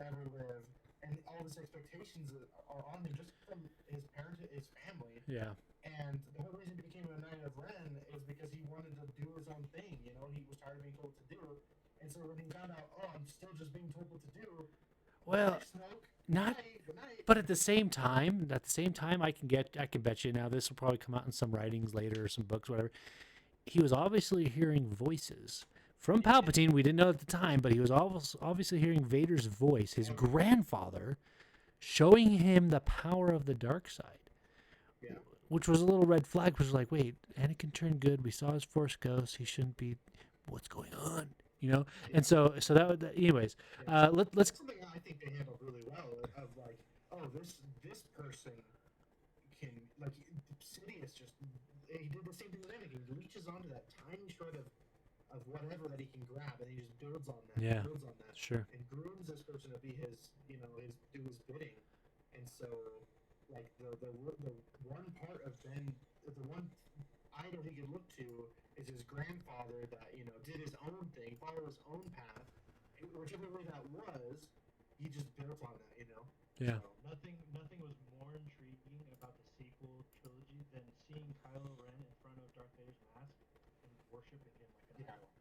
ever live, and all these expectations are on him just from his parents, his family. Yeah. And the whole reason he became a Knight of Ren is because he wanted to do his own thing. He was tired of being told what to do. And so when he found out, I'm still just being told what to do. Well, Snoke, not. good night. But at the same time, I can bet you now this will probably come out in some writings later or some books, whatever. He was obviously hearing voices from Palpatine. We didn't know at the time, but he was obviously hearing Vader's voice, his grandfather, showing him the power of the dark side. Yeah. Which was a little red flag, which was like, wait, Anakin turned good. We saw his Force ghost. He shouldn't be. What's going on? And so anyways, let's. That's something I think they handled really well. Of like, this person can, like, Sidious he did the same thing with Anakin. He reaches onto that tiny shred of whatever that he can grab, and he just builds on that. Yeah. Builds on that. Sure. And grooms this person to be his bidding. And so, like the one part of Ben, the one idol he could look to is his grandfather that did his own thing, followed his own path, whichever way that was. He just built on that. Yeah. So, Nothing was more intriguing about the sequel trilogy than seeing Kylo Ren in front of Darth Vader's mask and worshiping him like an idol,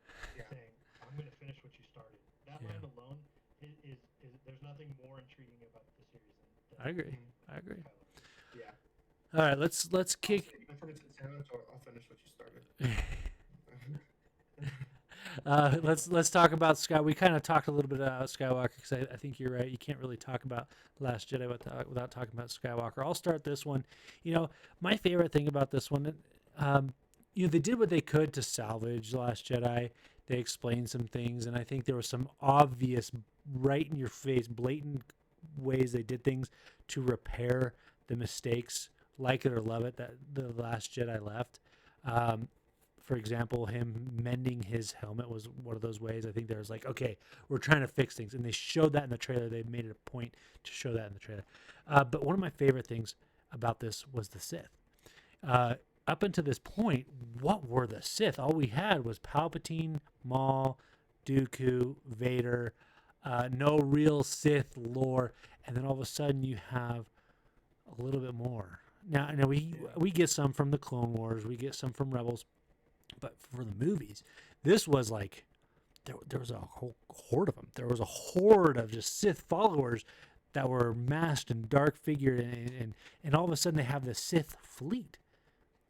saying, "I'm going to finish what you started." That line alone is there's nothing more intriguing about the series than I agree. Kylo. yeah. All right, let's kick. I'll finish what you started. Let's talk about Sky. We kind of talked a little bit about Skywalker because I think you're right. You can't really talk about Last Jedi without talking about Skywalker. I'll start this one. My favorite thing about this one, they did what they could to salvage The Last Jedi. They explained some things, and I think there was some obvious, right in your face, blatant ways they did things to repair the mistakes, like it or love it, that The Last Jedi left. For example, him mending his helmet was one of those ways. I think there was like, okay, we're trying to fix things. And they showed that in the trailer. They made it a point to show that in the trailer. But one of my favorite things about this was the Sith. Up until this point, what were the Sith? All we had was Palpatine, Maul, Dooku, Vader, no real Sith lore. And then all of a sudden you have a little bit more. Now we get some from the Clone Wars. We get some from Rebels. But for the movies, this was like there was a whole horde of them. There was a horde of just Sith followers that were masked and dark figured, and all of a sudden they have the Sith fleet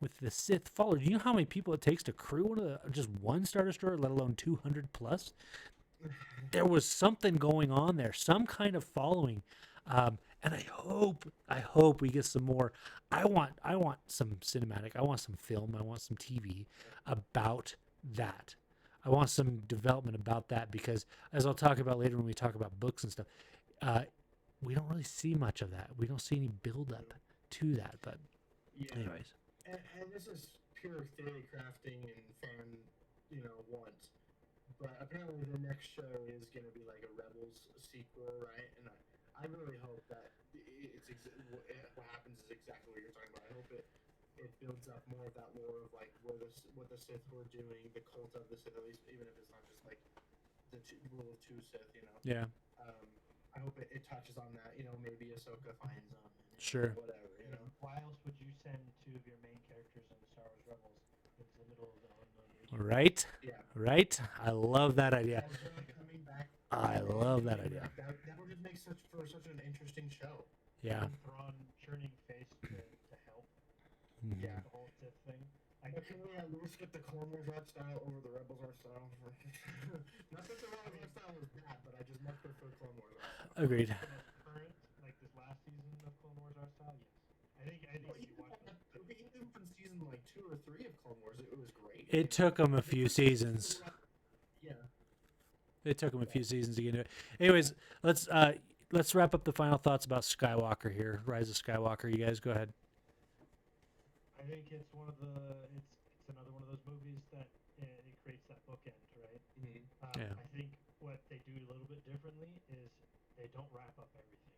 with the Sith followers. Do you know how many people it takes to crew just one Star Destroyer, let alone 200 plus? There was something going on there, some kind of following. And I hope we get some more. I want some cinematic. I want some film. I want some TV about that. I want some development about that because, as I'll talk about later when we talk about books and stuff, we don't really see much of that. We don't see any build up to that. But anyways. And this is pure theory crafting and fan, want. But apparently the next show is going to be like a Rebels sequel, right? And I really hope that what happens is exactly what you're talking about. I hope it builds up more of that lore of like what the Sith were doing, the cult of the Sith, at least, even if it's not just like rule of two Sith. Yeah. I hope it touches on that. Maybe Ahsoka finds them. And, Sure. Whatever. Why else would you send two of your main characters in Star Wars Rebels into the middle of the unknown region? Right. Yeah. Right. I love that idea. Ezra coming back. I love that idea. That would just make such an interesting show. Yeah. Thrawn churning face to help Mhm. Yeah. the whole Sith thing. But can we at least get the Clone Wars art style over the Rebels art style? Not that the Rebels art style was bad, but I just much prefer Clone Wars art style. Agreed. The most current, like this last season of Clone Wars art style, yes. I think Well, if you watch the even from season like 2 or 3 of Clone Wars, it was great. It took them a few seasons. Yeah. It took them a few seasons to get into it. Anyways, let's wrap up the final thoughts about Skywalker here. Rise of Skywalker. You guys go ahead. I think it's it's another one of those movies that it creates that bookend, right? Yeah. I think what they do a little bit differently is they don't wrap up everything.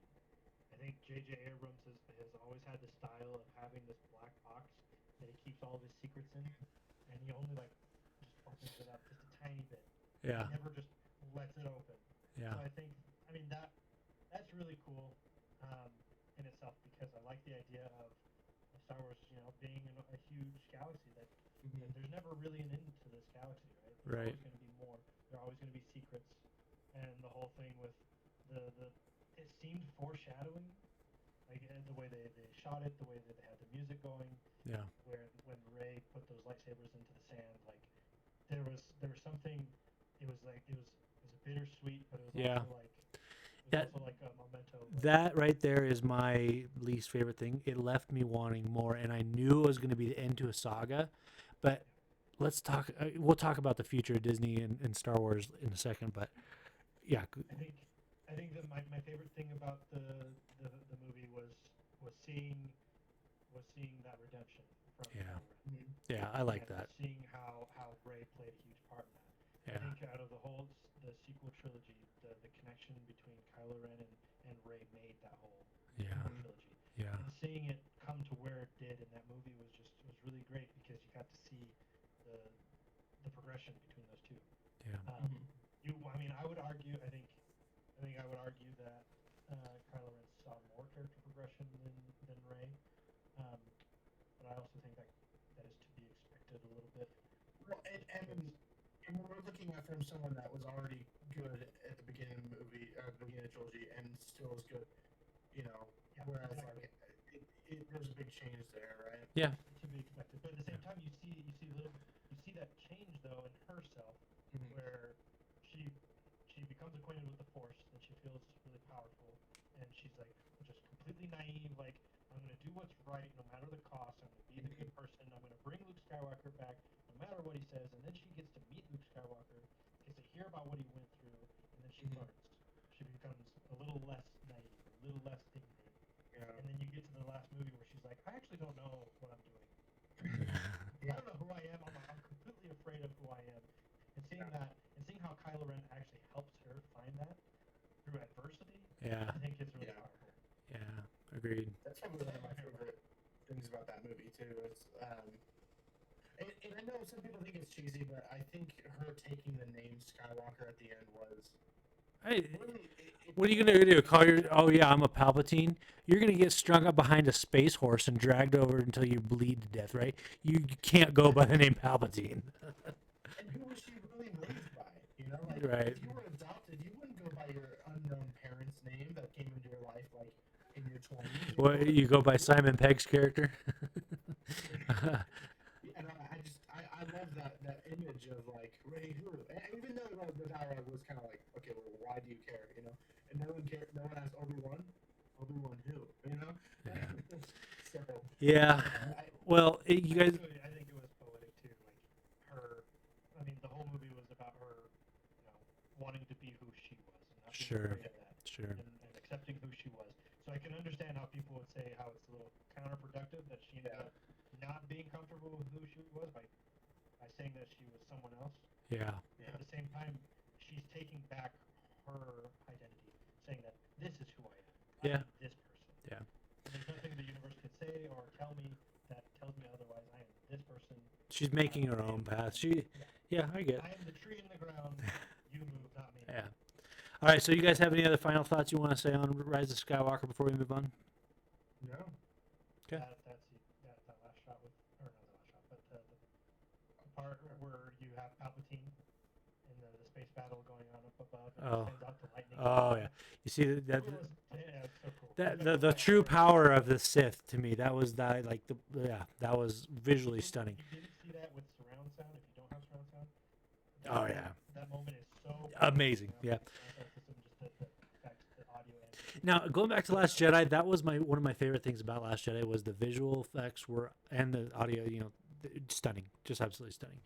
I think J.J. Abrams has always had the style of having this black box that he keeps all of his secrets in, and he only just opens it up just a tiny bit. Yeah. He never just lets it open. Yeah. So I mean that's really cool in itself, because I like the idea of Star Wars, being in a huge galaxy that there's never really an end to this galaxy, right? There's Right. always going to be more. There are always going to be secrets, and the whole thing with it seemed foreshadowing, like the way they shot it, the way that they had the music going, Yeah. where when Rey put those lightsabers into the sand, like there was something. It was a bittersweet, but it was Yeah. also like That- also like a memento. Like, That right there is my least favorite thing. It left me wanting more, and I knew it was going to be the end to a saga. But let's talk. We'll talk about the future of Disney and Star Wars in a second. But yeah, I think that my favorite thing about the movie was seeing that redemption from Yeah. Kylo Ren. yeah, I like And that. Seeing how Rey played a huge part in that. Yeah. I think out of the sequel trilogy, the connection between Kylo Ren and Rey made that whole Yeah. trilogy. Yeah. And seeing it come to where it did in that movie was really great, because you got to see the progression between those two. Yeah. I mean, I would argue. I think I would argue that Kylo Ren saw more character progression than Rey. But I also think that is to be expected a little bit. Well, and when we're looking at from someone that was already good at the beginning of the movie, the beginning of the trilogy, and still is good, Yeah, whereas exactly. like there's a big change there, right? Yeah. To be expected. But at the same time, you see that change though in herself, where she becomes acquainted with the Force, and she feels really powerful, and she's like just completely naive, like, I'm gonna do what's right no matter the cost. I'm gonna be the good person. I'm gonna bring Luke Skywalker back no matter what he says. And then she gets to meet Luke Skywalker, gets to hear about what he went through, and then she learns. She becomes a little less naive, a little less ignorant. And then you get to the last movie where she's like, I actually don't know what I'm doing. I don't know who I am. I'm completely afraid of who I am. And seeing that, and seeing how Kylo Ren actually helps her find that through adversity, Yeah. I think it's really Yeah. powerful. Yeah. Agreed. That's probably one of my favorite things about that movie too. It's and I know some people think it's cheesy, but I think her taking the name Skywalker at the end was Hey, really. what are you gonna do? Call your? Oh yeah, I'm a Palpatine. You're gonna get strung up behind a space horse and dragged over until you bleed to death, right? You can't go by the name Palpatine. And who was she really raised by? Like Right. if you were adopted, you wouldn't go by your unknown parent's name that came into your life like in your 20s. What you go by Simon Pegg's character? And I love that image of like Ray who, and even though the dialogue was kind of like, okay, well, why do you care, And no one cared. No one asked Obi-Wan who, Yeah. So Yeah. Well, you guys. Actually, I think it was poetic too. Like her, I mean, the whole movie was about her, wanting to be who she was, and not being Sure. afraid of that, Sure. and accepting who she was. So I can understand how people would say how it's a little counterproductive that she ended up not being comfortable with who she was by saying that she was someone else. Yeah. At the same time, she's taking back her identity, saying that this is who I am. Yeah. I'm this person. Yeah. And there's nothing the universe could say or tell me that tells me otherwise. I am this person. She's making her own path. Yeah, I get. I am the tree in the ground. You move, not All right, so you guys have any other final thoughts you want to say on Rise of Skywalker before we move on? No. Okay. That last shot with, or not the last shot, but the part where you have Palpatine in the space battle going on up above, and Oh. he sends out the lightning. Oh yeah, you see that It was, yeah, it's so cool. that the true power of the Sith to me, that was that like the that was visually stunning. You didn't see that with surround sound. If you don't have surround sound. Oh yeah, That moment is so amazing. Yeah. Just the audio and Now going back to Last Jedi, that was one of my favorite things about Last Jedi was the visual effects were and the audio. You know, stunning, just absolutely stunning.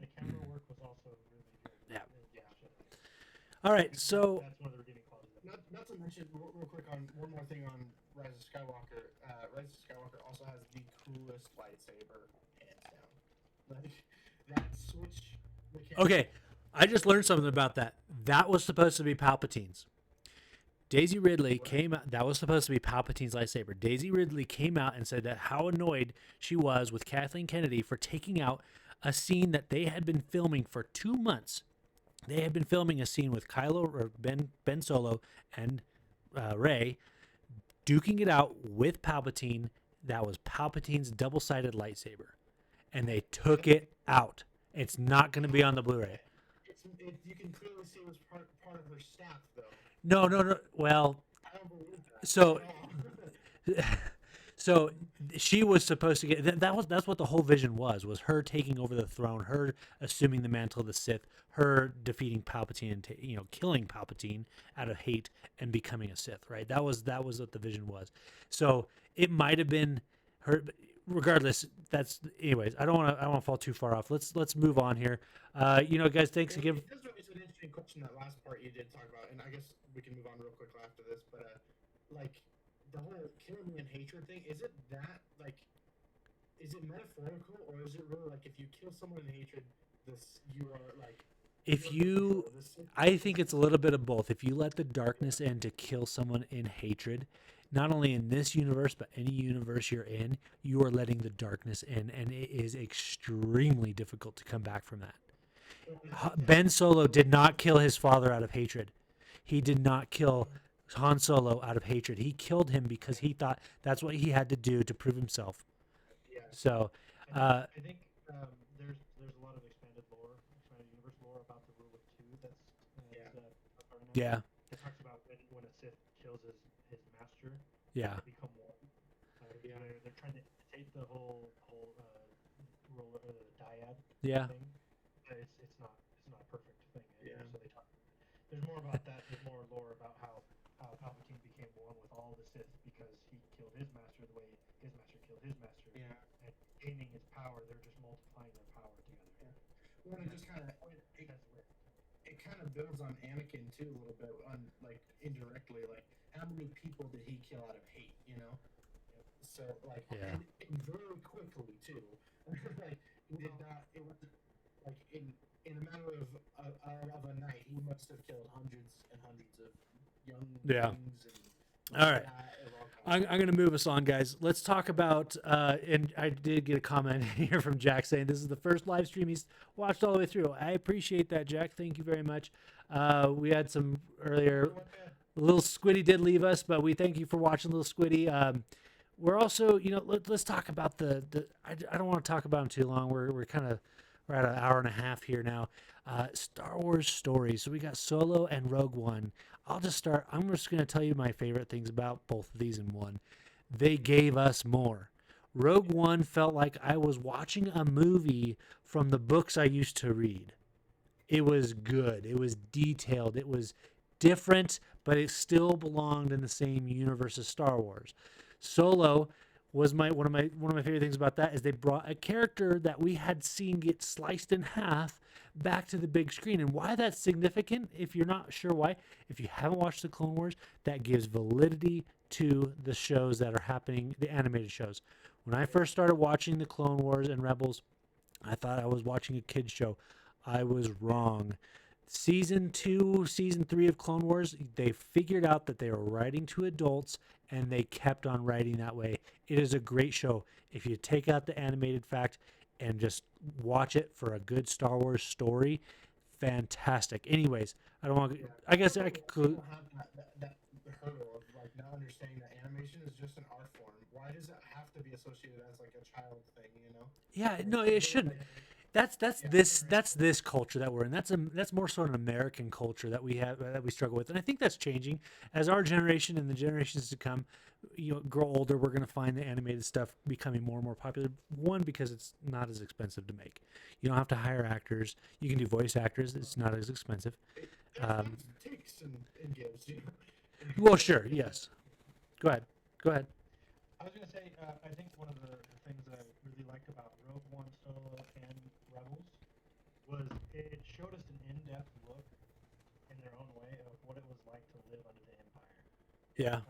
the camera work was also really good. Yeah. in Last Jedi. All right, so That's one of the redeeming qualities. Of it. Not to mention real quick on one more thing on Rise of Skywalker. Rise of Skywalker also has the coolest lightsaber, hands down. Like that switch. mechanic- okay, I just learned something about that. That was supposed to be Palpatine's. Daisy Ridley came out. That was supposed to be Palpatine's lightsaber. Daisy Ridley came out and said that how annoyed she was with Kathleen Kennedy for taking out a scene that they had been filming for 2 months. They had been filming a scene with Kylo or Ben Solo and Rey duking it out with Palpatine. That was Palpatine's double-sided lightsaber, and they took it out. It's not going to be on the Blu-ray. You can clearly see it was part of her staff, though. No. Well, I don't believe that. So- at all. so she was supposed to get that's what the whole vision was her taking over the throne, her assuming the mantle of the Sith, her defeating Palpatine and killing Palpatine out of hate and becoming a Sith, right? That was what the vision was. So it might have been her. Regardless, that's anyways. I don't want to fall too far off. Let's move on here. Guys, thanks again. It's an interesting question, that last part you did talk about, and I guess we can move on real quick after this. But like the whole killing me in hatred thing, is it metaphorical, or is it really like if you kill someone in hatred, you are like? If you, I think it's a little bit of both. If you let the darkness in to kill someone in hatred, not only in this universe, but any universe you're in, you are letting the darkness in, and it is extremely difficult to come back from that. Ben Solo did not kill his father out of hatred. He did not kill Han Solo out of hatred. He killed him because he thought that's what he had to do to prove himself. Yeah. So, I think there's a lot of expanded universe lore about the rule of two. That's a part of it. yeah, It talks about when a Sith kills his master, yeah, they become one. They're trying to take the whole role or the dyad yeah. thing. But it's not a perfect thing. Yeah. So they talk. There's more about that. There's more lore about how Palpatine became one with all the Sith because he killed his master the way his master killed his master. Yeah. And gaining his power, they're just multiplying their power together. Yeah. Well, it just kind of it kind of builds on Anakin too a little bit, on like indirectly, like how many people did he kill out of hate, you know? So like, Yeah. and very quickly too. Like he did not. It was like in a matter of a night, he must have killed hundreds and hundreds of young Yeah. things and. All right. of all I'm kinds. going to move us on, guys. Let's talk about, and I did get a comment here from Jack saying this is the first live stream he's watched all the way through. I appreciate that, Jack. Thank you very much. We had some earlier, Little Squiddy did leave us, but we thank you for watching, Little Squiddy. We're also, let's talk about I don't want to talk about them too long. We're at an hour and a half here now. Star Wars stories. So we got Solo and Rogue One. I'll just start. I'm just going to tell you my favorite things about both of these in one. They gave us more. Rogue One felt like I was watching a movie from the books I used to read. It was good. It was detailed. It was different, but it still belonged in the same universe as Star Wars. Solo was one of my favorite things about that is they brought a character that we had seen get sliced in half back to the big screen. And why that's significant, if you're not sure why, if you haven't watched the Clone Wars, that gives validity to the shows that are happening, the animated shows. When I first started watching the Clone Wars and Rebels, I thought I was watching a kid's show. I was wrong. Season 2, Season 3 of Clone Wars, they figured out that they were writing to adults, and they kept on writing that way. It is a great show. If you take out the animated fact and just watch it for a good Star Wars story, fantastic. Anyways, I don't want. Yeah. I guess I People, could. people have that hurdle of like not understanding that animation is just an art form. Why does it have to be associated as like a child thing? You know? Yeah, And no, it's it really shouldn't. like, That's yeah, this culture that we're in. That's more so an American culture that we have that we struggle with, and I think that's changing as our generation and the generations to come, grow older. We're going to find the animated stuff becoming more and more popular. One, because it's not as expensive to make. You don't have to hire actors. You can do voice actors. It's not as expensive. it takes and gives. You know? Well, sure, yes. Go ahead. Go ahead. I was gonna say, I think one of the things that I really liked about Rogue One, Solo, and Rebels was it showed us an in-depth look in their own way of what it was like to live under the Empire. Yeah.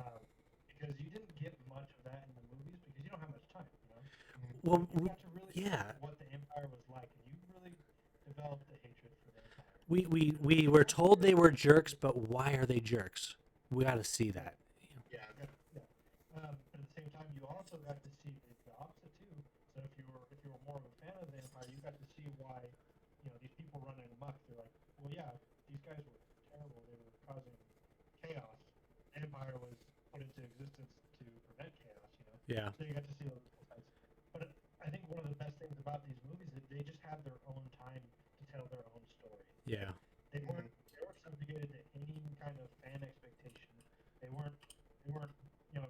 Because you didn't get much of that in the movies because you don't have much time, you know. Well, You got to really see yeah. what the Empire was like, and you really developed a hatred for the Empire. We were told they were jerks, but why are they jerks? We got to see that. Yeah. Yeah. But at the same time, you also got to see the opposite too. So if you were more of a fan of the Empire, you got to see why these people running amok. They're like, well, yeah, these guys were terrible. They were causing chaos. The Empire was put into existence to prevent chaos. Yeah. So you got to see those sides. But I think one of the best things about these movies is they just have their own time to tell their own story. Yeah. They weren't subjugated to any kind of fan expectation. They weren't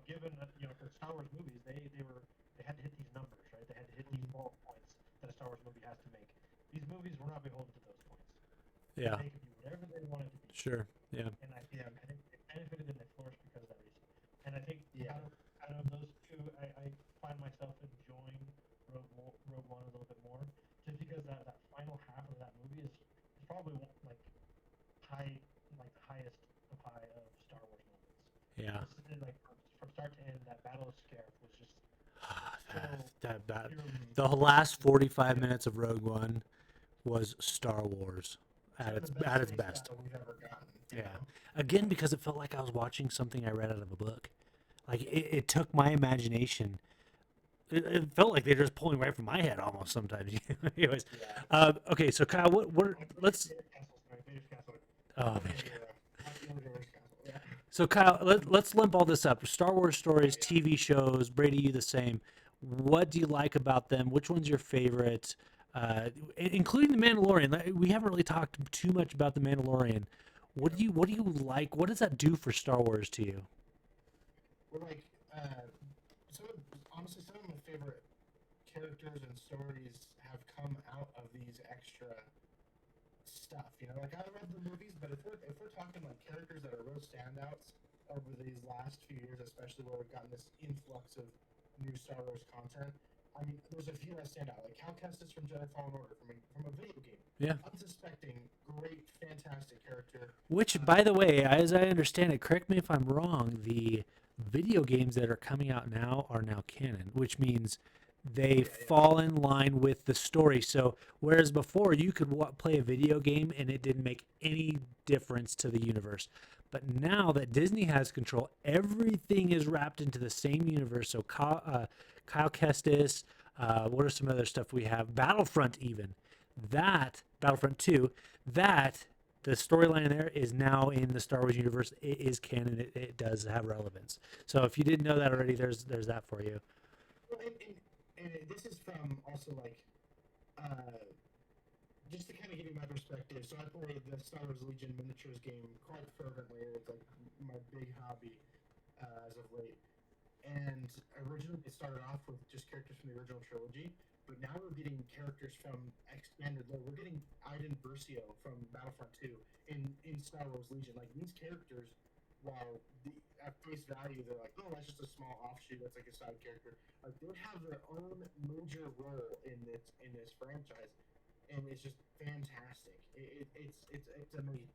given for Star Wars movies they had to hit these numbers, right? They had to hit these moral points that a Star Wars movie has to make. These movies were not beholden to those points. Yeah. They could be whatever they wanted to be. Sure. Yeah. And I think they benefited and they flourished because of that reason. And I think out of those two, I find myself enjoying Rogue One a little bit more, just because that final half of that movie is probably like the highest of high of Star Wars moments. Yeah. Like from start to end, that Battle of Scarif was just the last 45 minutes of Rogue One was Star Wars at its best. We've ever gotten. Yeah. Again, because it felt like I was watching something I read out of a book. Like it took my imagination. It felt like they were just pulling right from my head almost sometimes. Anyways, okay. So Kyle, let's. Oh man. So Kyle, let's lump all this up. Star Wars stories, TV shows. Brady, you the same. What do you like about them? Which one's your favorite? Including the Mandalorian. We haven't really talked too much about the Mandalorian. What do you like? What does that do for Star Wars to you? Well, like, honestly, some of my favorite characters and stories have come out of these extra stuff. Like I read the movies, but if we're talking like characters that are real standouts over these last few years, especially where we've gotten this influx of new Star Wars content. I mean, there's a few that stand out, like Cal Kestis from Jedi Fallen Order from a video game. Yeah. Unsuspecting, great, fantastic character. Which, by the way, as I understand it, correct me if I'm wrong, the video games that are coming out now are now canon, which means they fall in line with the story. So whereas before you could play a video game and it didn't make any difference to the universe, but now that Disney has control, everything is wrapped into the same universe. So Kyle Kestis, what are some other stuff we have? Battlefront even. Battlefront 2, the storyline there is now in the Star Wars universe. It is canon. It does have relevance. So if you didn't know that already, there's that for you. Well, and this is from also like, just to kind of give you my perspective. So I played the Star Wars Legion miniatures game quite fervently. It's like my big hobby as of late. And originally it started off with just characters from the original trilogy, but now we're getting characters from expanded lore. We're getting Iden Versio from Battlefront 2 in Star Wars Legion. Like these characters, while at face value they're like, oh, that's just a small offshoot. That's like a side character. Like they have their own major role in this franchise, and it's just fantastic. It's amazing,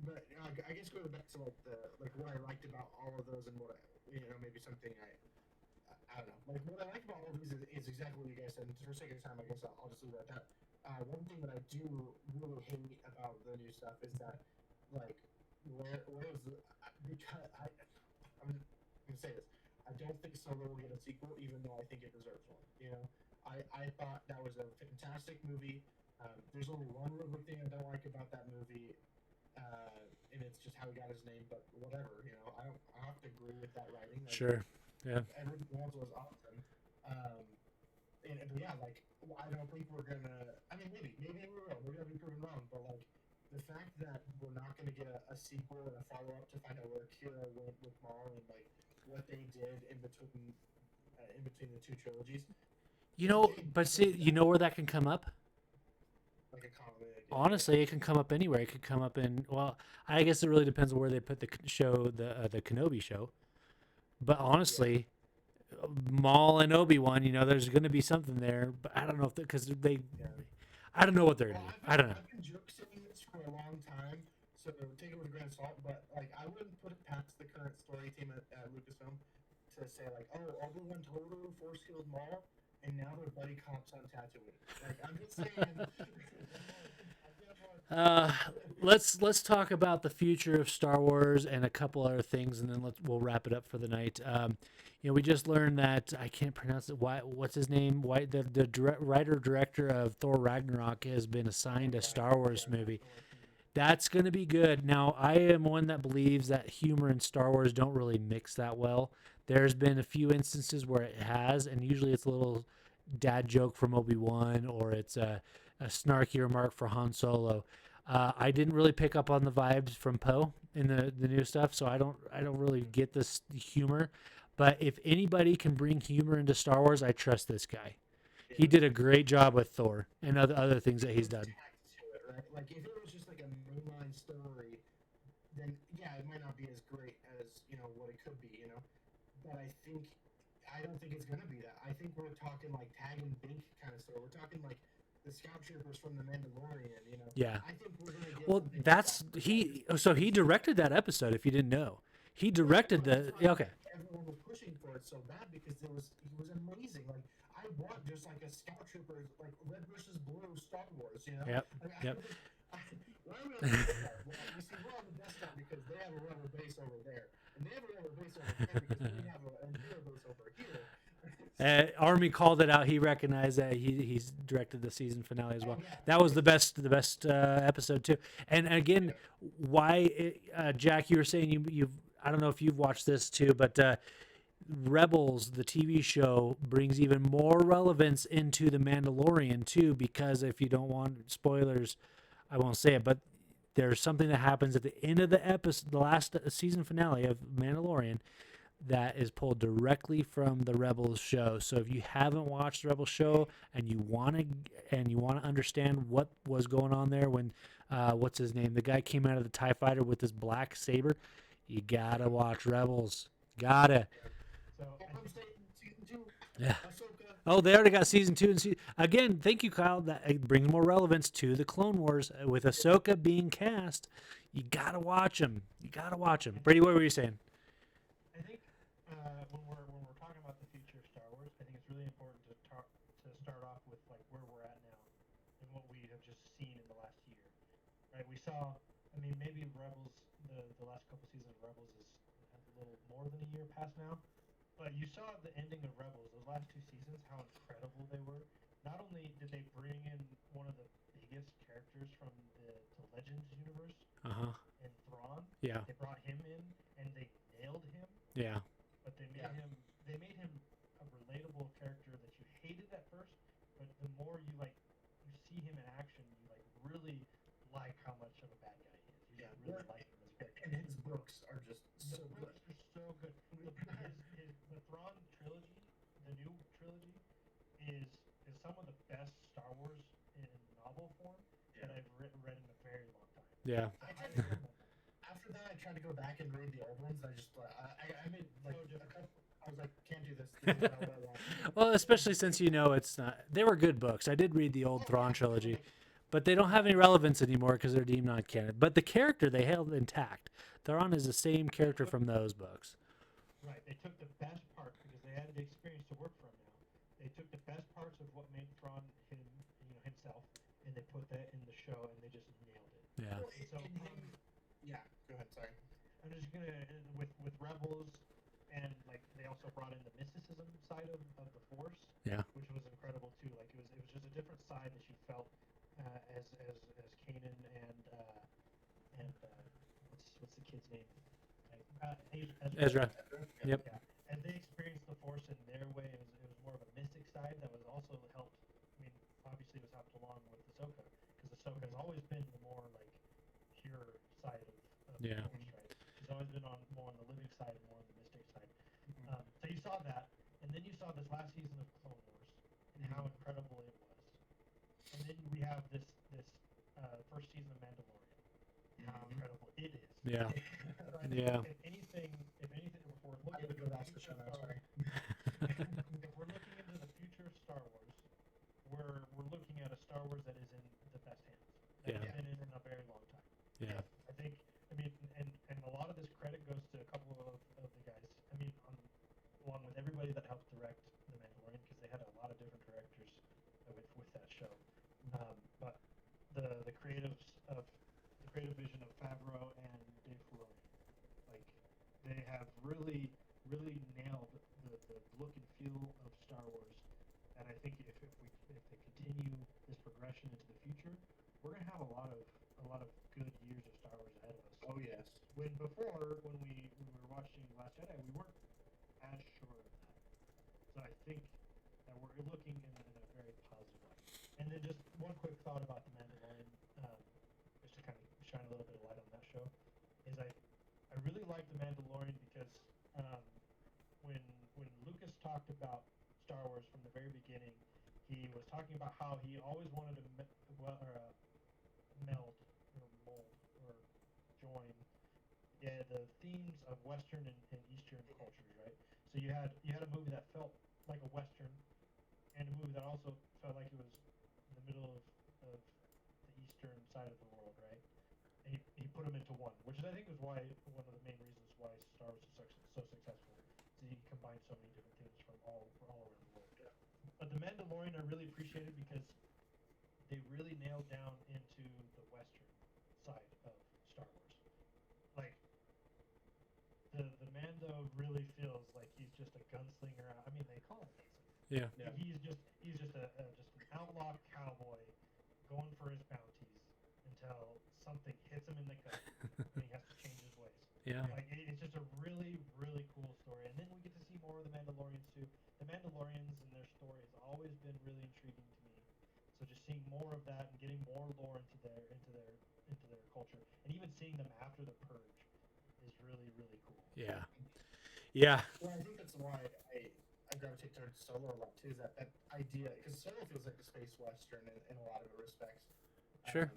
But I guess going back to like what I liked about all of those and what maybe something I don't know. Like what I like about all of these is exactly what you guys said. And for sake of time, I guess I'll just leave it at that. One thing that I do really hate about the new stuff is that like where is the because I'm gonna say this. I don't think Solo will get a sequel, even though I think it deserves one. I thought that was a fantastic movie. There's only one really thing I don't like about that movie, and it's just how he got his name. But whatever, I have to agree with that writing. Like, Sure. Yeah. everything else was awesome. But yeah, like I don't think we're gonna. I mean, maybe we will. Maybe I'll be proven wrong. But like the fact that we're not gonna get a sequel and a follow up to find out where Kira went with Maul and like what they did in between the two trilogies, But see, you know where that can come up? like a comic. Honestly, it can come up anywhere. It could come up in, well, I guess it really depends on where they put the show, the Kenobi show. But honestly, Maul and Obi-Wan, there's going to be something there. But I don't know if because I don't know what they're going to do. I don't know. I've been joke saying this for a long time, so take it with a grain of salt. But like, I wouldn't put it past the current story team at Lucasfilm to say like, oh, Obi-Wan totally force killed Maul, and now they're buddy cops on Tatooine. Like, I'm just saying. Let's talk about the future of Star Wars and a couple other things, and then we'll wrap it up for the night. We just learned that I can't pronounce it. What's his name? The writer director of Thor Ragnarok has been assigned a Star Wars movie. That's going to be good. Now, I am one that believes that humor and Star Wars don't really mix that well. There's been a few instances where it has, and usually it's a little dad joke from Obi-Wan, or it's a snarky remark for Han Solo. I didn't really pick up on the vibes from Poe in the new stuff, so I don't really get this humor. But if anybody can bring humor into Star Wars, I trust this guy. He did a great job with Thor and other things that he's done. Right? Like if it was just like a mainline story, then yeah, it might not be as great as what it could be. But I don't think it's gonna be that. I think we're talking like Tag and Bink kind of story. We're talking like the Scout Troopers from The Mandalorian. Yeah. I think we're gonna get. Well, something that's like that. he. So he directed that episode. If you didn't know, he directed That's the. why Okay. Everyone was pushing for it so bad because he was amazing. Like I want just like a Scout Troopers, like red versus blue Star Wars. Yep. Like, Yep. Why are we on the Death Star? Well, you see, we're on the Death Star because they have a rubber base over there, and they have a rubber base over there because we have a Imperial base over here. Army called it out. He recognized that he's directed the season finale as well. Yeah. That was the best episode too. And again, why Jack? You were saying you've I don't know if you've watched this too, but Rebels, the TV show, brings even more relevance into the Mandalorian too. Because if you don't want spoilers, I won't say it, but there's something that happens at the end of the episode, the last season finale of Mandalorian, that is pulled directly from the Rebels show. So if you haven't watched the Rebels show and you want to understand what was going on there when what's his name, the guy came out of the TIE fighter with this black saber, you gotta watch Rebels. Gotta. So I'm saying season 2. Yeah. Ahsoka. Oh, they already got season 2 and again. Thank you, Kyle. That it brings more relevance to the Clone Wars with Ahsoka being cast. You gotta watch them. You gotta watch them. Brady, what were you saying? I think when we're talking about the future of Star Wars, I think it's really important to start off with like where we're at now and what we have just seen in the last year. Right? We saw. I mean, maybe Rebels. The last couple seasons of Rebels is a little more than a year past now. But you saw the ending of Rebels, those last 2 seasons, how incredible they were. Not only did they bring in one of the biggest characters from the Legends universe in Thrawn, Yeah. they brought him in and they nailed him, Yeah. but they made him a relatable character that you hated at first, but the more you see him in action, you really like how much of a bad guy he is. You Yeah, really like him as a character. And his books are just so The good. books are so good. The Thrawn trilogy, the new trilogy, is some of the best Star Wars in novel form that I've read in a very long time. Yeah. After that, I tried to go back and read the old ones. And I made like a couple. I was like, can't do this. This is not what I want. Well, especially since it's not. They were good books. I did read the old Thrawn trilogy, but they don't have any relevance anymore because they're deemed non-canon. But the character they held intact. Thrawn is the same character from those books. Right. They took the best parts because they had the experience to work from now. They took the best parts of what made Thrawn himself, and they put that in the show, and they just nailed it. Yeah. Well, So yeah, go ahead. Sorry. I'm just gonna with Rebels, and like they also brought in the mysticism side of the Force. Yeah. Which was incredible too. Like it was just a different side that you felt Ezra. Yep. Yeah, and they experienced the Force in their way. It was more of a mystic side that was also helped. I mean, obviously, it was helped along with Ahsoka because Ahsoka has always been the more like pure side of Yeah. the Force, right? She's always been on more on the living side and more on the mystic side. So you saw that, and then you saw this last season of Clone Wars and how incredible it was. And then we have this first season of Mandalorian. How incredible it is. Yeah. Right? Yeah. If anything, if we're I looking gotta go watch the show now. Sorry. if we're looking into the future of Star Wars, we're looking at a Star Wars that is in the best hands. That Yeah. has been in a very long time. Yeah. I think. I mean, and a lot of this credit goes to a couple of the guys. I mean, along with everybody that helped direct The Mandalorian, because they had a lot of different directors with that show. But the creative vision of Favreau and Dave Filoni, like they have really nailed the look and feel of Star Wars. And I think if they continue this progression into the future, we're gonna have a lot of good years of Star Wars ahead of us. Oh yes. When we were watching Last Jedi, we weren't as sure of that. So I think that we're looking in a very positive light. And then just one quick thought about The Mandalorian, just to kind of shine a little bit of light on that show, is I really like The Mandalorian because when Lucas talked about Star Wars from the very beginning, he was talking about how he always wanted to meld or mold or join the themes of Western and Eastern cultures, right? So you had a movie that felt like a Western, and a movie that also felt like it was in the middle of the Eastern side of the world, right? And he put them into one, which I think is why one of the main reasons why Star Wars is so successful. So he combined so many different things from all around the world. Yeah. But The Mandalorian I really appreciated because they really nailed down into the Western side of Star Wars. Like the Mando really feels like he's just a gunslinger. I mean, they call him gunslinger. Yeah. Yeah. He's just an outlaw cowboy going for his bounties until something hits him in the gut and he has to change his ways. Yeah. Like it's just a really cool story. And then we get to see more of the Mandalorians too. The Mandalorians and their story has always been really intriguing to me. So just seeing more of that and getting more lore into their culture, and even seeing them after the purge is really cool. Yeah. Yeah. Well, I think that's why I gravitate towards Solo a lot too. Is that idea? Because Solo feels like a space western in a lot of respects. Sure.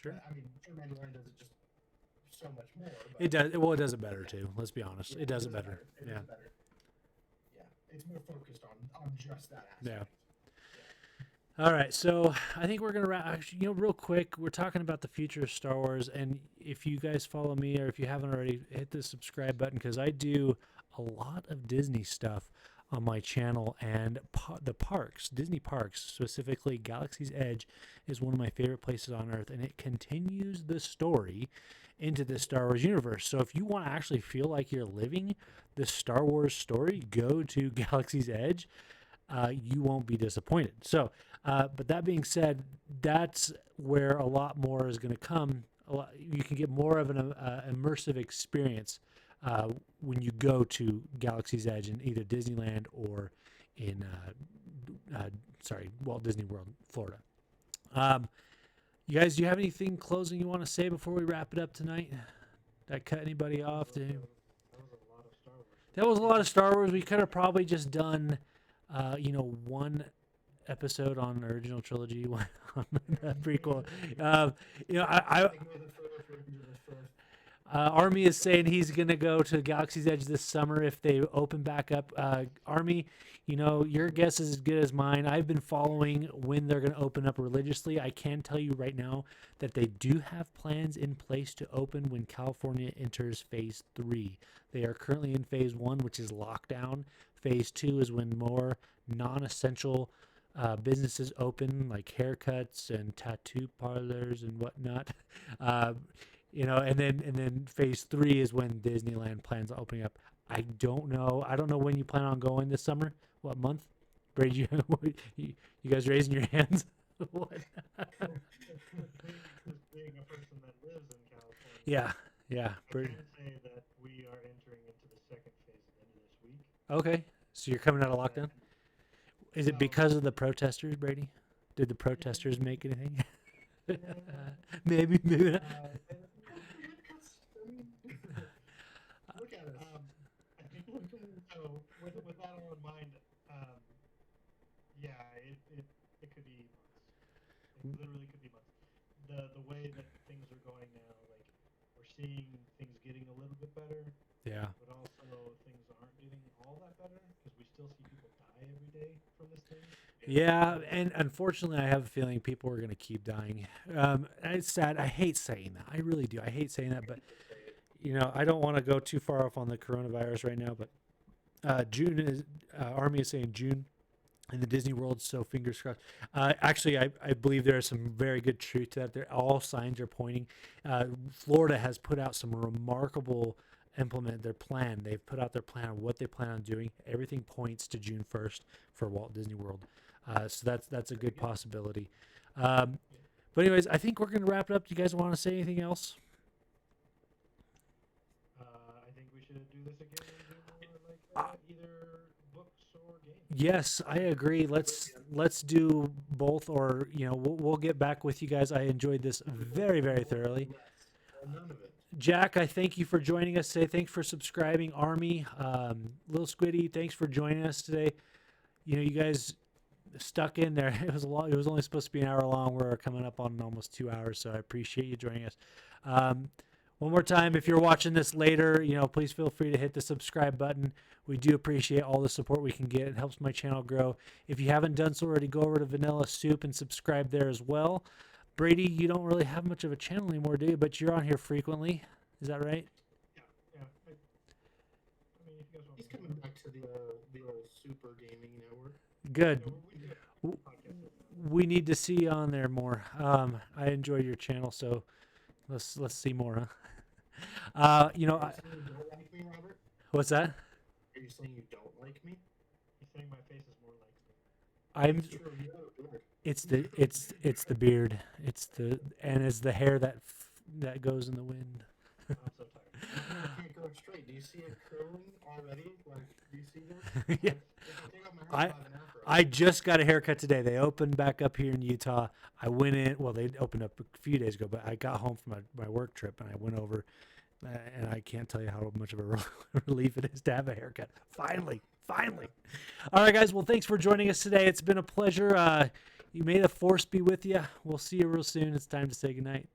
Sure. I mean, sure, Mandalorian does it just so much more. But It does. Well, it does it better too. Let's be honest. yeah, It does it better. It Yeah. does better. Yeah, it's more focused on just that aspect. Yeah. All right, so I think we're gonna actually, real quick. We're talking about the future of Star Wars, and if you guys follow me, or if you haven't already, hit the subscribe button because I do a lot of Disney stuff on my channel, and the parks, Disney parks, specifically Galaxy's Edge, is one of my favorite places on Earth, and it continues the story into the Star Wars universe. So if you want to actually feel like you're living the Star Wars story, go to Galaxy's Edge. You won't be disappointed. So, but that being said, that's where a lot more is going to come. You can get more of an immersive experience when you go to Galaxy's Edge in either Disneyland or in, Walt Disney World, Florida. You guys, do you have anything closing you want to say before we wrap it up tonight? Did I cut anybody off? That was a lot of Star Wars. That was a lot of Star Wars. We could have probably just done one episode on the original trilogy, one on the prequel. Army is saying he's going to go to Galaxy's Edge this summer if they open back up. Army, your guess is as good as mine. I've been following when they're going to open up religiously. I can tell you right now that they do have plans in place to open when California enters Phase 3. They are currently in Phase 1, which is lockdown. Phase 2 is when more non-essential businesses open, like haircuts and tattoo parlors and whatnot. And then Phase 3 is when Disneyland plans on opening up. I don't know. I don't know when you plan on going this summer. What month? Brady, you guys raising your hands? What? Being a person that lives in California. Yeah. I can say that we are entering into the second Okay, so you're coming out of lockdown. Is it So- because of the protesters, Brady? Did the protesters make anything? Maybe, maybe not. Look at us. So with that all in mind, yeah, it could be months. It literally could be months. The way that things are going now, like we're seeing things getting a little bit better, Yeah. but also things aren't getting all that better because we still see people die every day from this thing. Yeah, and unfortunately, I have a feeling people are going to keep dying. It's sad. I hate saying that. I really do. I hate saying that, but I don't want to go too far off on the coronavirus right now. But June is Army is saying June in the Disney World, so fingers crossed. Actually, I believe there is some very good truth to that. All signs are pointing. Florida has put out some remarkable their plan. They've put out their plan on what they plan on doing. Everything points to June 1st for Walt Disney World. So that's a good possibility. But anyways, I think we're going to wrap it up. Do you guys want to say anything else? I think we should do this again and do more like either books or games. Yes, I agree. Let's do both, or we'll get back with you guys. I enjoyed this very, very thoroughly. Less, or none of it. Jack, I thank you for joining us today. Thanks for subscribing. Army, Lil Squiddy, thanks for joining us today. You guys stuck in there. It was long. It was only supposed to be an hour long. We're coming up on almost 2 hours, so I appreciate you joining us. One more time, if you're watching this later, please feel free to hit the subscribe button. We do appreciate all the support we can get. It helps my channel grow. If you haven't done so already, go over to Vanilla Soup and subscribe there as well. Brady, you don't really have much of a channel anymore, do you? But you're on here frequently. Is that right? Yeah. I mean, if you guys want He's to coming back to the old Super Gaming Network. Good. we do a podcast. We need to see you on there more. I enjoy your channel, so let's see more, huh? Are you saying you don't like me, Robert? What's that? Are you saying you don't like me? He's saying my face is more like me. I'm. It's true. You have a beard. It's the beard. It's the hair that goes in the wind. I'm so tired. I can't go straight. Do you see it curling already? Like, do you see this? Yeah. If I take off my hair, I'll have an afro. I just got a haircut today. They opened back up here in Utah. I went in. Well, they opened up a few days ago, but I got home from my work trip and I went over, and I can't tell you how much of a relief it is to have a haircut. Finally. All right, guys. Well, thanks for joining us today. It's been a pleasure. You may the force be with you. We'll see you real soon. It's time to say goodnight.